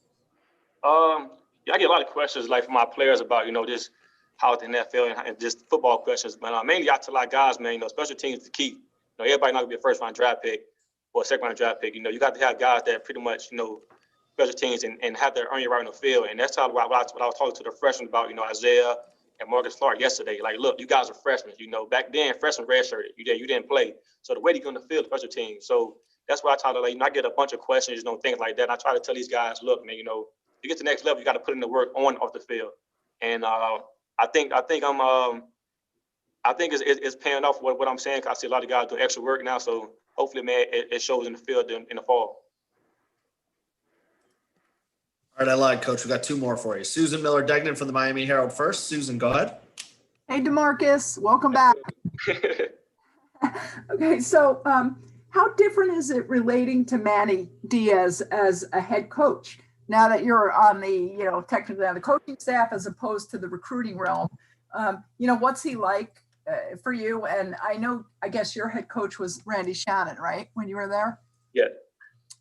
Yeah, I get a lot of questions like from my players about, just how the NFL and just football questions. But mainly I tell a lot of guys, man, special teams is the key. Everybody not gonna be a first round draft pick or a second round draft pick. You got to have guys that pretty much, special teams and have their earn your right on the field. And that's how what I was talking to the freshmen about, Isaiah and Marcus Clark yesterday. Like, look, you guys are freshmen. Back then, freshmen redshirted. You didn't play. So the way you go on the field, special teams. So that's why I try to, I get a bunch of questions, things like that. And I try to tell these guys, look, man, you get to the next level, you got to put in the work on and off the field. And I think it's paying off what I'm saying. I see a lot of guys doing extra work now. So hopefully, man, it shows in the field in the fall. All right, I lied, Coach. We got two more for you. Susan Miller-Degnan from the Miami Herald first. Susan, go ahead. Hey, DeMarcus, welcome back. Okay, so how different is it relating to Manny Diaz as a head coach now that you're on the, technically on the coaching staff as opposed to the recruiting realm? What's he like for you? And I guess your head coach was Randy Shannon, right? When you were there? Yeah.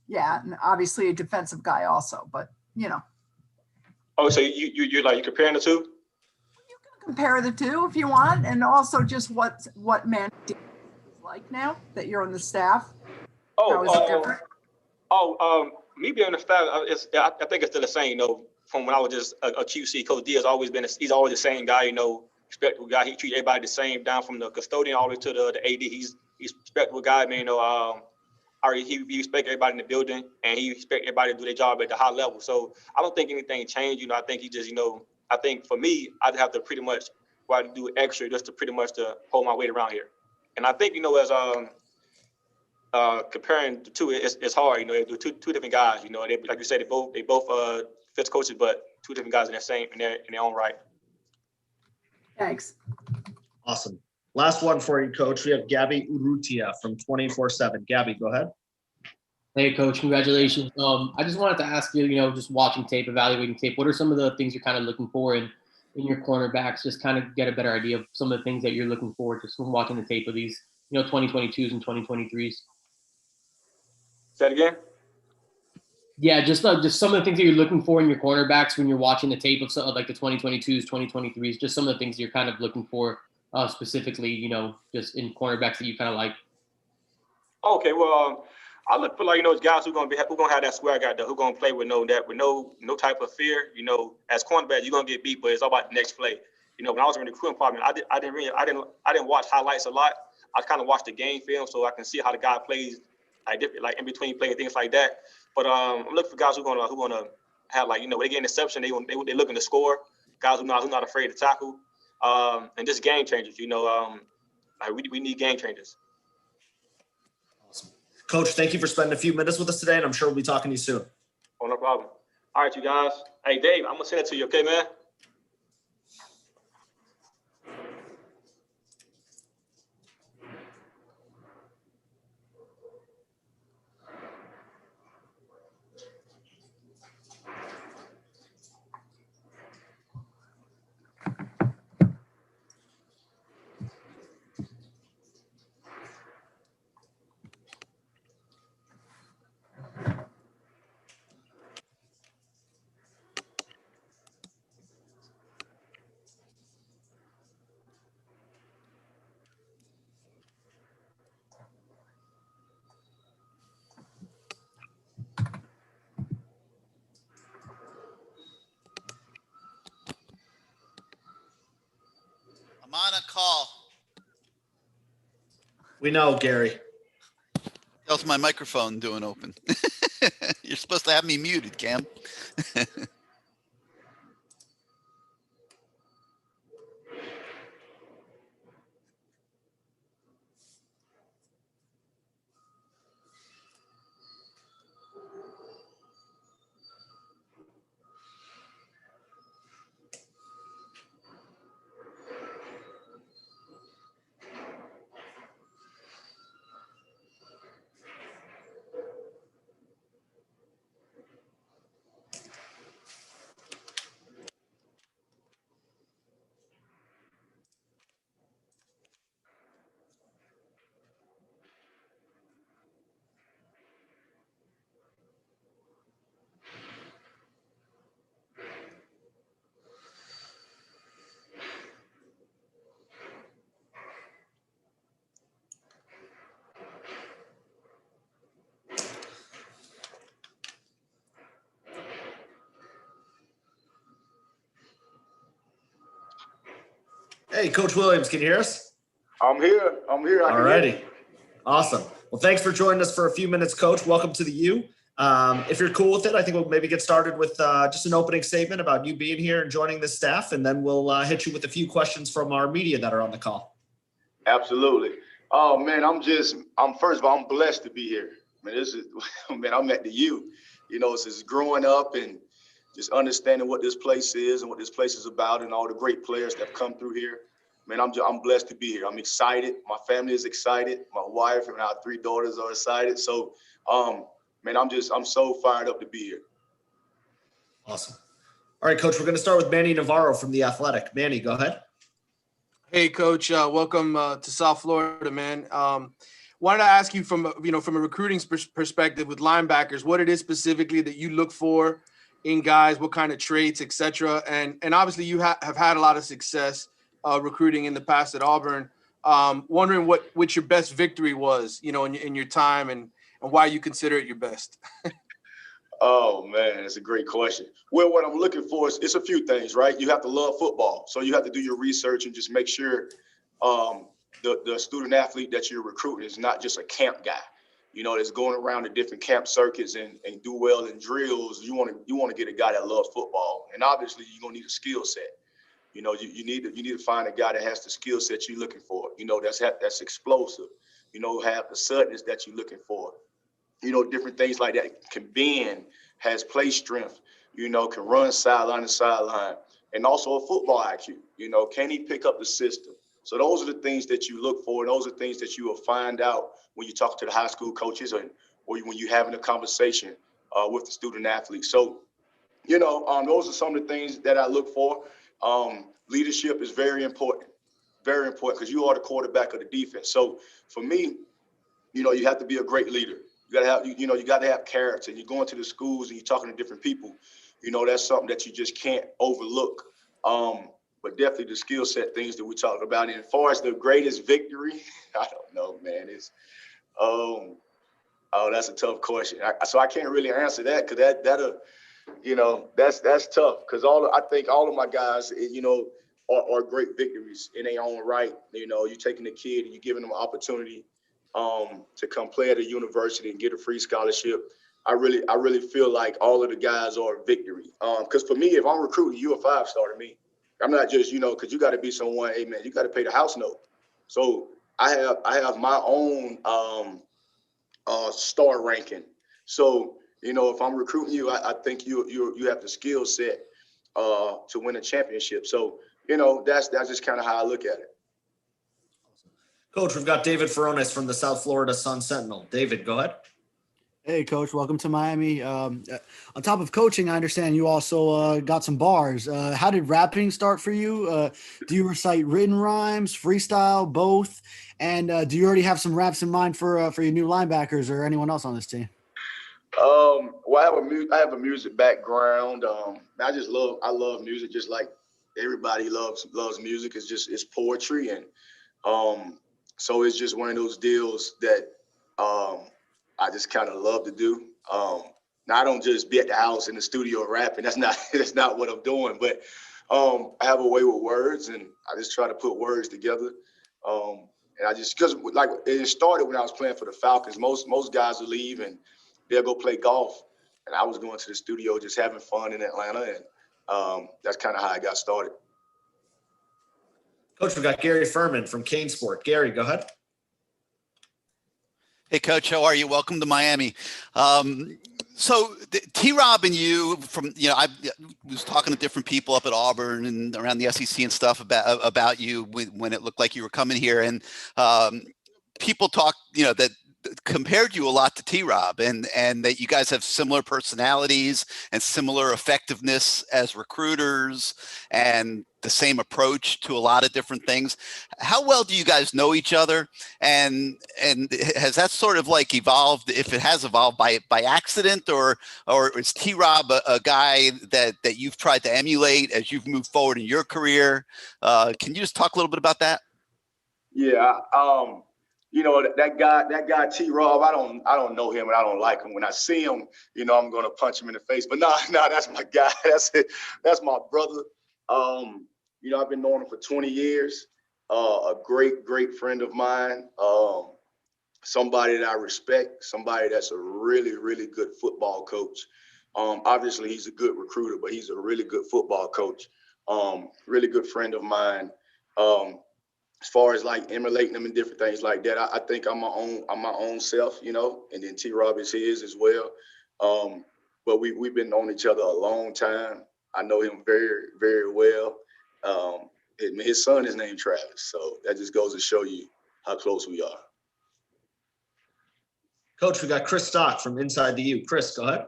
Yeah, and obviously a defensive guy also, but Oh, so you comparing the two? compare the two if you want, and also just what Manny is like now that you're on the staff. How is it different? Me being on the staff, I think it's still the same. From when I was just a QC, Coach Diaz he's always the same guy. Respectable guy. He treats everybody the same, down from the custodian all the way to the AD. He's respectable guy, man. He respect everybody in the building, and he respect everybody to do their job at the high level. So I don't think anything changed. I think he just, I think for me, I'd have to pretty much do extra just to pretty much to hold my weight around here. And I think, as comparing the two, it's hard. They're two different guys. They, like you said, they both fits coaches, but two different guys in their own right. Thanks. Awesome. Last one for you, Coach. We have Gabby Urrutia from 24/7. Gabby, go ahead. Hey, Coach. Congratulations. I just wanted to ask you, just watching tape, evaluating tape, what are some of the things you're kind of looking for in your cornerbacks? Just kind of get a better idea of some of the things that you're looking for just from watching the tape of these, 2022s and 2023s. Say that again? Yeah, just some of the things that you're looking for in your cornerbacks when you're watching the tape of some, like the 2022s, 2023s, just some of the things you're kind of looking for specifically, just in cornerbacks that you kind of like. Okay, well, I look for those guys who gonna have that swag out there, who gonna play with no type of fear. As cornerback, you're gonna get beat, but it's all about the next play. When I was in the recruiting department, I didn't watch highlights a lot. I kind of watched the game film so I can see how the guy plays, in between playing things like that. But I'm looking for guys who gonna have they get an interception, they looking to score. Guys who not afraid to tackle, and just game changers. We need game changers. Awesome. Coach, thank you for spending a few minutes with us today, and I'm sure we'll be talking to you soon. Oh, no problem. All right, you guys. Hey, Dave, I'm gonna send it to you, okay, man? I'm on a call. We know, Gary. How's my microphone doing open? You're supposed to have me muted, Cam. Hey, Coach Williams, can you hear us? I'm here. I All can hear righty. you. Awesome. Well, thanks for joining us for a few minutes, Coach. Welcome to the U. If you're cool with it, I think we'll maybe get started with just an opening statement about you being here and joining the staff, and then we'll hit you with a few questions from our media that are on the call. Absolutely. Oh man, I'm first of all, I'm blessed to be here. Man, I'm at the U. You know, since growing up and just understanding what this place is and what this place is about, and all the great players that have come through here. Man, I'm blessed to be here. I'm excited. My family is excited. My wife and our 3 daughters are excited. So, man, I'm so fired up to be here. Awesome. All right, Coach, we're going to start with Manny Navarro from The Athletic. Manny, go ahead. Hey, Coach. Welcome to South Florida, man. Wanted to ask you from a recruiting perspective with linebackers, what it is specifically that you look for in guys, what kind of traits, et cetera. And obviously you have had a lot of success recruiting in the past at Auburn. Wondering what your best victory was, in your time and why you consider it your best. Oh man, that's a great question. Well, what I'm looking for is it's a few things, right? You have to love football, so you have to do your research and just make sure the student athlete that you're recruiting is not just a camp guy. That's going around to different camp circuits and do well in drills. You want to get a guy that loves football, and obviously you're gonna need a skill set. You need to find a guy that has the skill set you're looking for. That's explosive. Have the suddenness that you're looking for. Different things like that. Can bend, has play strength, can run sideline to sideline, and also a football IQ. Can he pick up the system? So those are the things that you look for, and those are things that you will find out when you talk to the high school coaches or when you're having a conversation with the student athletes. So, those are some of the things that I look for. Leadership is very important, because you are the quarterback of the defense. So for me, you have to be a great leader. You got to have character. And you're going to the schools and you're talking to different people. That's something that you just can't overlook. But definitely the skill set things that we talked about. And as far as the greatest victory, I don't know, man. That's a tough question. So I can't really answer that, because that's tough. Because I think all of my guys, are great victories in their own right. You're taking the kid and you're giving them an opportunity to come play at a university and get a free scholarship. I really feel like all of the guys are a victory. Because for me, if I'm recruiting, you're a 5-star to me. I'm not just, because you got to be someone, hey man, you got to pay the house note. So I have my own star ranking. So, if I'm recruiting you, I think you have the skill set to win a championship. So, that's just kind of how I look at it. Coach, we've got David Furones from the South Florida Sun Sentinel. David, go ahead. Hey, Coach, welcome to Miami. On top of coaching, I understand you also got some bars. How did rapping start for you? Do you recite written rhymes, freestyle, both? And do you already have some raps in mind for your new linebackers or anyone else on this team? Well, I have a music background. I love music, just like everybody loves music. It's poetry, and so it's just one of those deals that I just kind of love to do. Now I don't just be at the house in the studio rapping. That's not what I'm doing. But I have a way with words, and I just try to put words together. And because it started when I was playing for the Falcons. Most guys will leave and they'll go play golf, and I was going to the studio just having fun in Atlanta, and that's kind of how I got started. Coach, we've got Gary Furman from Kane Sport. Gary, go ahead. Hey, Coach, how are you? Welcome to Miami. So T-Rob and you I was talking to different people up at Auburn and around the SEC and stuff about you when it looked like you were coming here. And people talk, that compared you a lot to T-Rob and that you guys have similar personalities and similar effectiveness as recruiters and the same approach to a lot of different things. How well do you guys know each other? And has that sort of evolved, if it has evolved by accident, or is T-Rob a guy that you've tried to emulate as you've moved forward in your career? Can you just talk a little bit about that? Yeah. That guy T-Rob, I don't know him and I don't like him. When I see him, I'm gonna punch him in the face. But no, that's my guy. That's it. That's my brother. You know, I've been knowing him for 20 years. A great friend of mine. Somebody that I respect. Somebody that's a really good football coach. Obviously, he's a good recruiter, but he's a really good football coach. Really good friend of mine. As far as like emulating them and different things like that, I think I'm my own self, you know, and then T-Rob is his as well. But we've been knowing each other a long time. I know him very well. His son is named Travis, so that just goes to show you how close we are. Coach, we got Chris Stock from Inside the U. Chris, go ahead.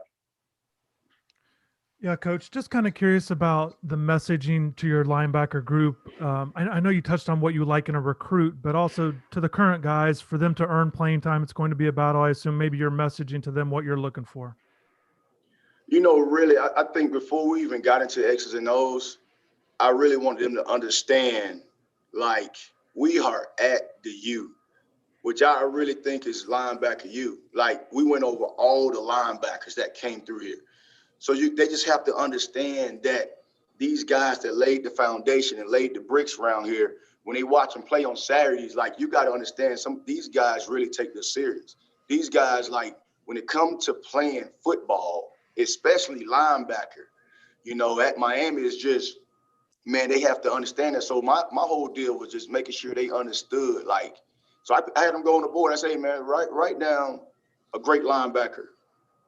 Yeah, Coach, just kind of curious about the messaging to your linebacker group. I know you touched on what you like in a recruit, but also to the current guys, for them to earn playing time, it's going to be a battle. I assume maybe you're messaging to them what you're looking for. You know, really, I think before we even got into X's and O's, I really wanted them to understand, like, we are at the U, which I really think is linebacker U. Like, we went over all the linebackers that came through here. So they just have to understand that these guys that laid the foundation and laid the bricks around here, when they watch them play on Saturdays, like, you got to understand, these guys really take this serious. These guys, like, when it comes to playing football, especially linebacker, you know, at Miami is just, man, they have to understand that. So my whole deal was just making sure they understood. Like, so I had them go on the board. I say, hey, man, write down a great linebacker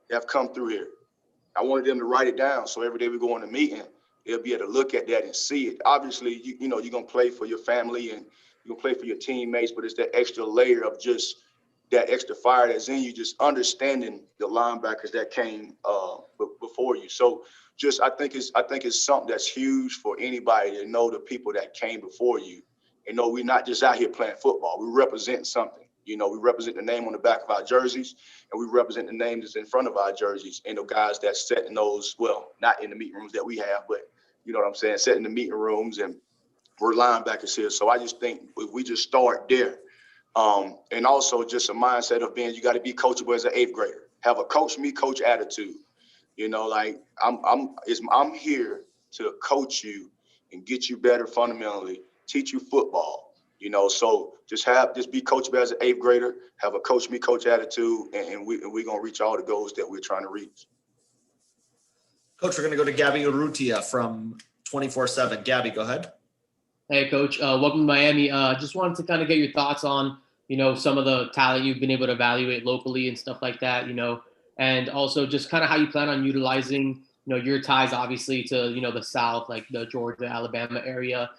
that have come through here. I wanted them to write it down. So every day we go on a meeting, they'll be able to look at that and see it. Obviously, you know, you're going to play for your family and you're going to play for your teammates, but it's that extra layer of just that extra fire that's in you, just understanding the linebackers that came before you. So just, I think it's something that's huge for anybody to know the people that came before you. And know we're not just out here playing football. We represent something. You know, we represent the name on the back of our jerseys, and we represent the name that's in front of our jerseys, and the guys that set in those, well, not in the meeting rooms that we have, but you know what I'm saying, set in the meeting rooms, and we're linebackers here. So I just think if we just start there, and also just a mindset of being, you got to be coachable as an 8th grader. Have a coach me, coach attitude. You know, like I'm here to coach you and get you better fundamentally, teach you football. You know, so just be coachable as an 8th grader, have a coach me, coach attitude, and we're gonna reach all the goals that we're trying to reach. Coach, we're gonna go to Gabby Urrutia from 24/7. Gabby, go ahead. Hey, Coach. Welcome to Miami. Just wanted to kind of get your thoughts on, you know, some of the talent you've been able to evaluate locally and stuff like that, you know, and also just kind of how you plan on utilizing, you know, your ties obviously to, you know, the South, like the Georgia, Alabama area,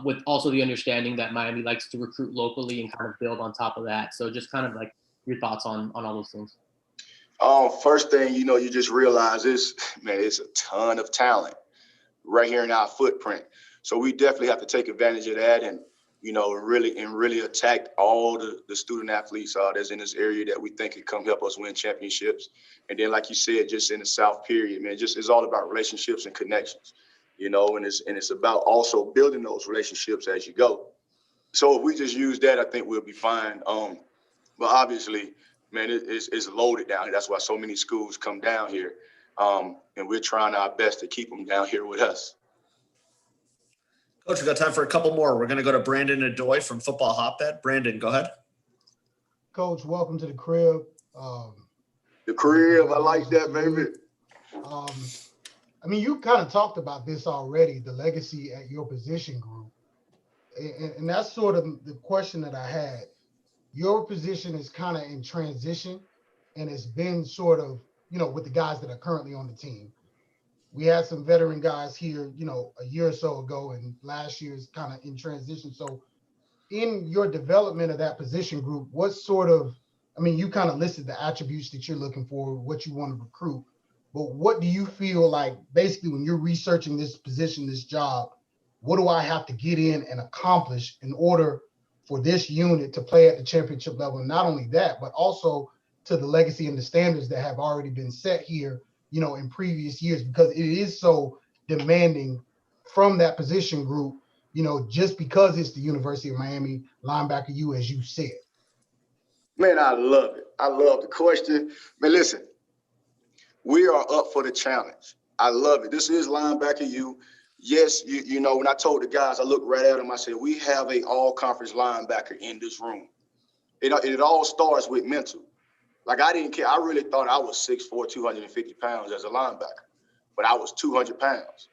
with also the understanding that Miami likes to recruit locally and kind of build on top of that. So just kind of like your thoughts on all those things. First thing, you know, you just realize is, man, it's a ton of talent right here in our footprint. So we definitely have to take advantage of that and, you know, really attack all the student athletes that's in this area that we think can come help us win championships. And then, like you said, just in the South period, man, just it's all about relationships and connections, you know, and it's about also building those relationships as you go. So if we just use that, I think we'll be fine. But obviously, man, it's loaded down here. That's why so many schools come down here. And we're trying our best to keep them down here with us. Coach, we got time for a couple more. We're going to go to Brandon Adoy from Football Hotbed. Brandon, go ahead. Coach, welcome to the crib. The crib, I like that, baby. I mean, you kind of talked about this already, the legacy at your position group. And that's sort of the question that I had. Your position is kind of in transition, and it's been sort of, you know, with the guys that are currently on the team. We had some veteran guys here, you know, a year or so ago, and last year is kind of in transition. So in your development of that position group, what sort of, I mean, you kind of listed the attributes that you're looking for, what you want to recruit, but what do you feel like basically when you're researching this position, this job, what do I have to get in and accomplish in order for this unit to play at the championship level? And not only that, but also to the legacy and the standards that have already been set here, you know, in previous years, because it is so demanding from that position group, you know, just because it's the University of Miami linebacker U, as you said. Man, I love it. I love the question. Man, listen, we are up for the challenge. I love it. This is linebacker U. yes, you know, when I told the guys, I looked right at them. I said, we have a all-conference linebacker in this room. It all starts with mental. Like, I didn't care. I really thought I was 6'4", 250 pounds as a linebacker, but I was 200 pounds.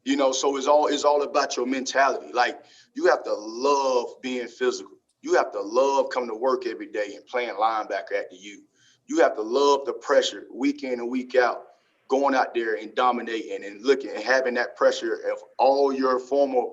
You know, so it's all about your mentality. Like, you have to love being physical. You have to love coming to work every day and playing linebacker at the U. You have to love the pressure week in and week out, going out there and dominating and looking and having that pressure of all your former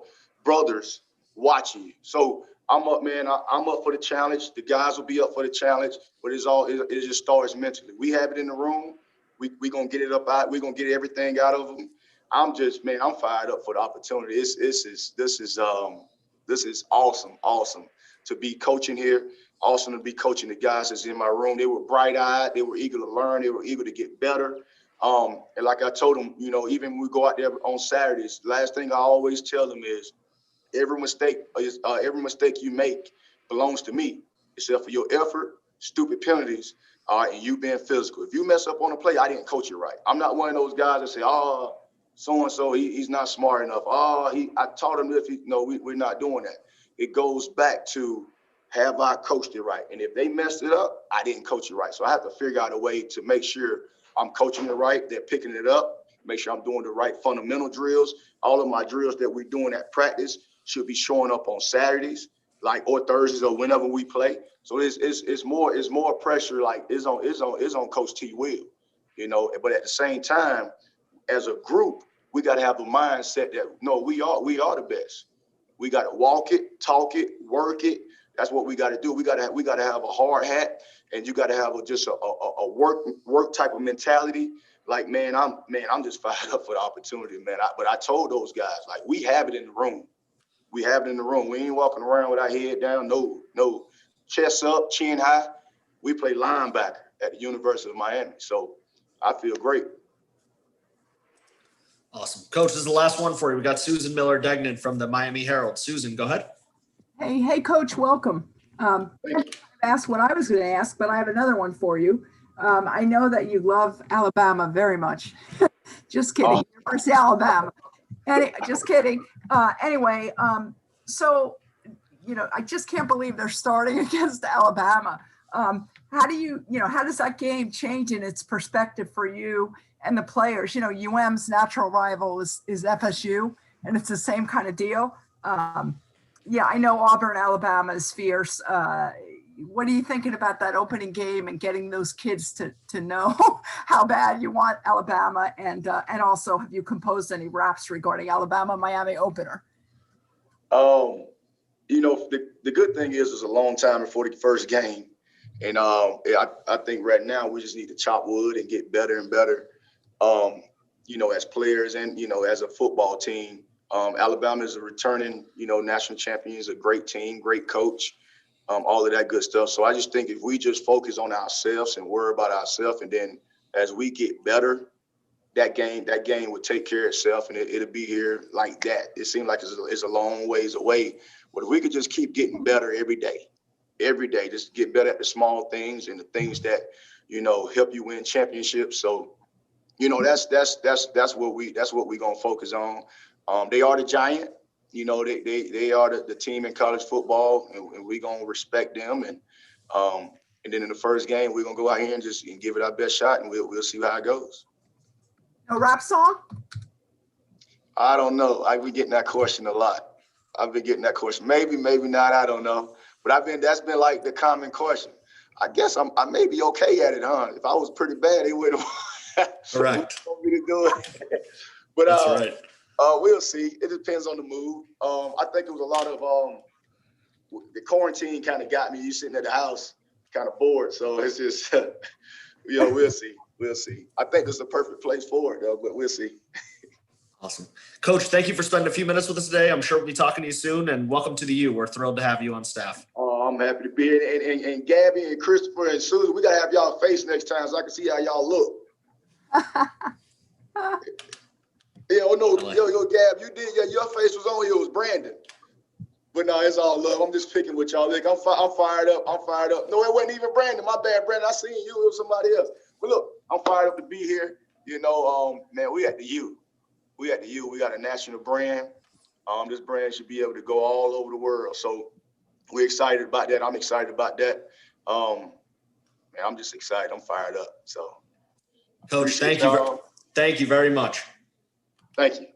brothers watching you. So I'm up, man. I'm up for the challenge. The guys will be up for the challenge, but it just starts mentally. We have it in the room. We gonna get it up out. We gonna get everything out of them. I'm fired up for the opportunity. This is awesome to be coaching here. Awesome to be coaching the guys that's in my room. They were bright-eyed. They were eager to learn. They were eager to get better. And like I told them, you know, even when we go out there on Saturdays, last thing I always tell them is every mistake you make belongs to me, except for your effort, stupid penalties, and you being physical. If you mess up on a play, I didn't coach you right. I'm not one of those guys that say, oh, so-and-so, he's not smart enough. I taught him this. No, we're not doing that. It goes back to, have I coached it right? And if they messed it up, I didn't coach it right. So I have to figure out a way to make sure I'm coaching it right. They're picking it up. Make sure I'm doing the right fundamental drills. All of my drills that we're doing at practice should be showing up on Saturdays, or Thursdays, or whenever we play. So it's more pressure. Like it's on Coach T. Will, you know. But at the same time, as a group, we got to have a mindset that no, we are the best. We got to walk it, talk it, work it. That's what we got to do. We got to have a hard hat, and you got to have just a work type of mentality. Like, man, I'm just fired up for the opportunity, man. But I told those guys, like, we have it in the room. We have it in the room. We ain't walking around with our head down. No, chest up, chin high. We play linebacker at the University of Miami. So I feel great. Awesome. Coach, this is the last one for you. We got Susan Miller-Degnan from the Miami Herald. Susan, go ahead. Hey, Coach, welcome. I asked what I was going to ask, but I have another one for you. I know that you love Alabama very much. Just kidding. University of Alabama. Just kidding. Anyway, so, you know, I just can't believe they're starting against Alabama. How does that game change in its perspective for you and the players? You know, UM's natural rival is FSU, and it's the same kind of deal. Yeah, I know Auburn, Alabama is fierce. What are you thinking about that opening game and getting those kids to know how bad you want Alabama? And also, have you composed any raps regarding Alabama-Miami opener? You know, the good thing is it's a long time before the first game. And I think right now we just need to chop wood and get better and better, you know, as players and, you know, as a football team. Alabama is a returning, you know, national champion, is a great team, great coach, all of that good stuff. So I just think if we just focus on ourselves and worry about ourselves, and then as we get better, that game will take care of itself, and it'll be here like that. It seems like it's a long ways away, but if we could just keep getting better every day, just get better at the small things and the things that, you know, help you win championships. So, you know, that's what we're gonna focus on. They are the giant, you know, they are the team in college football, and we're gonna respect them. And then in the first game, we're gonna go out here and just give it our best shot, and we'll see how it goes. A rap song? I don't know. I've been getting that question a lot. Maybe not. I don't know. But that's been like the common question. I guess I may be okay at it, huh? If I was pretty bad, they would have Correct. want me to do it. But that's right. We'll see. It depends on the mood. I think it was a lot of the quarantine kind of got me. You sitting at the house kind of bored. So it's just, you know, we'll see. We'll see. I think it's the perfect place for it, though, but we'll see. Awesome. Coach, thank you for spending a few minutes with us today. I'm sure we'll be talking to you soon, and welcome to the U. We're thrilled to have you on staff. Oh, I'm happy to be here. And Gabby and Christopher and Susan, we got to have y'all face next time so I can see how y'all look. Yo, Gab, you did. Yeah, your face was on here. It was Brandon. But no, it's all love. I'm just picking with y'all. Like, I'm fired up. No, it wasn't even Brandon. My bad, Brandon. I seen you. It was somebody else. But look, I'm fired up to be here. You know, man, we at the U. we at the U, we got a national brand. This brand should be able to go all over the world. So we're excited about that. I'm excited about that. Man, I'm just excited. I'm fired up. So Coach, thank you very much. thank you.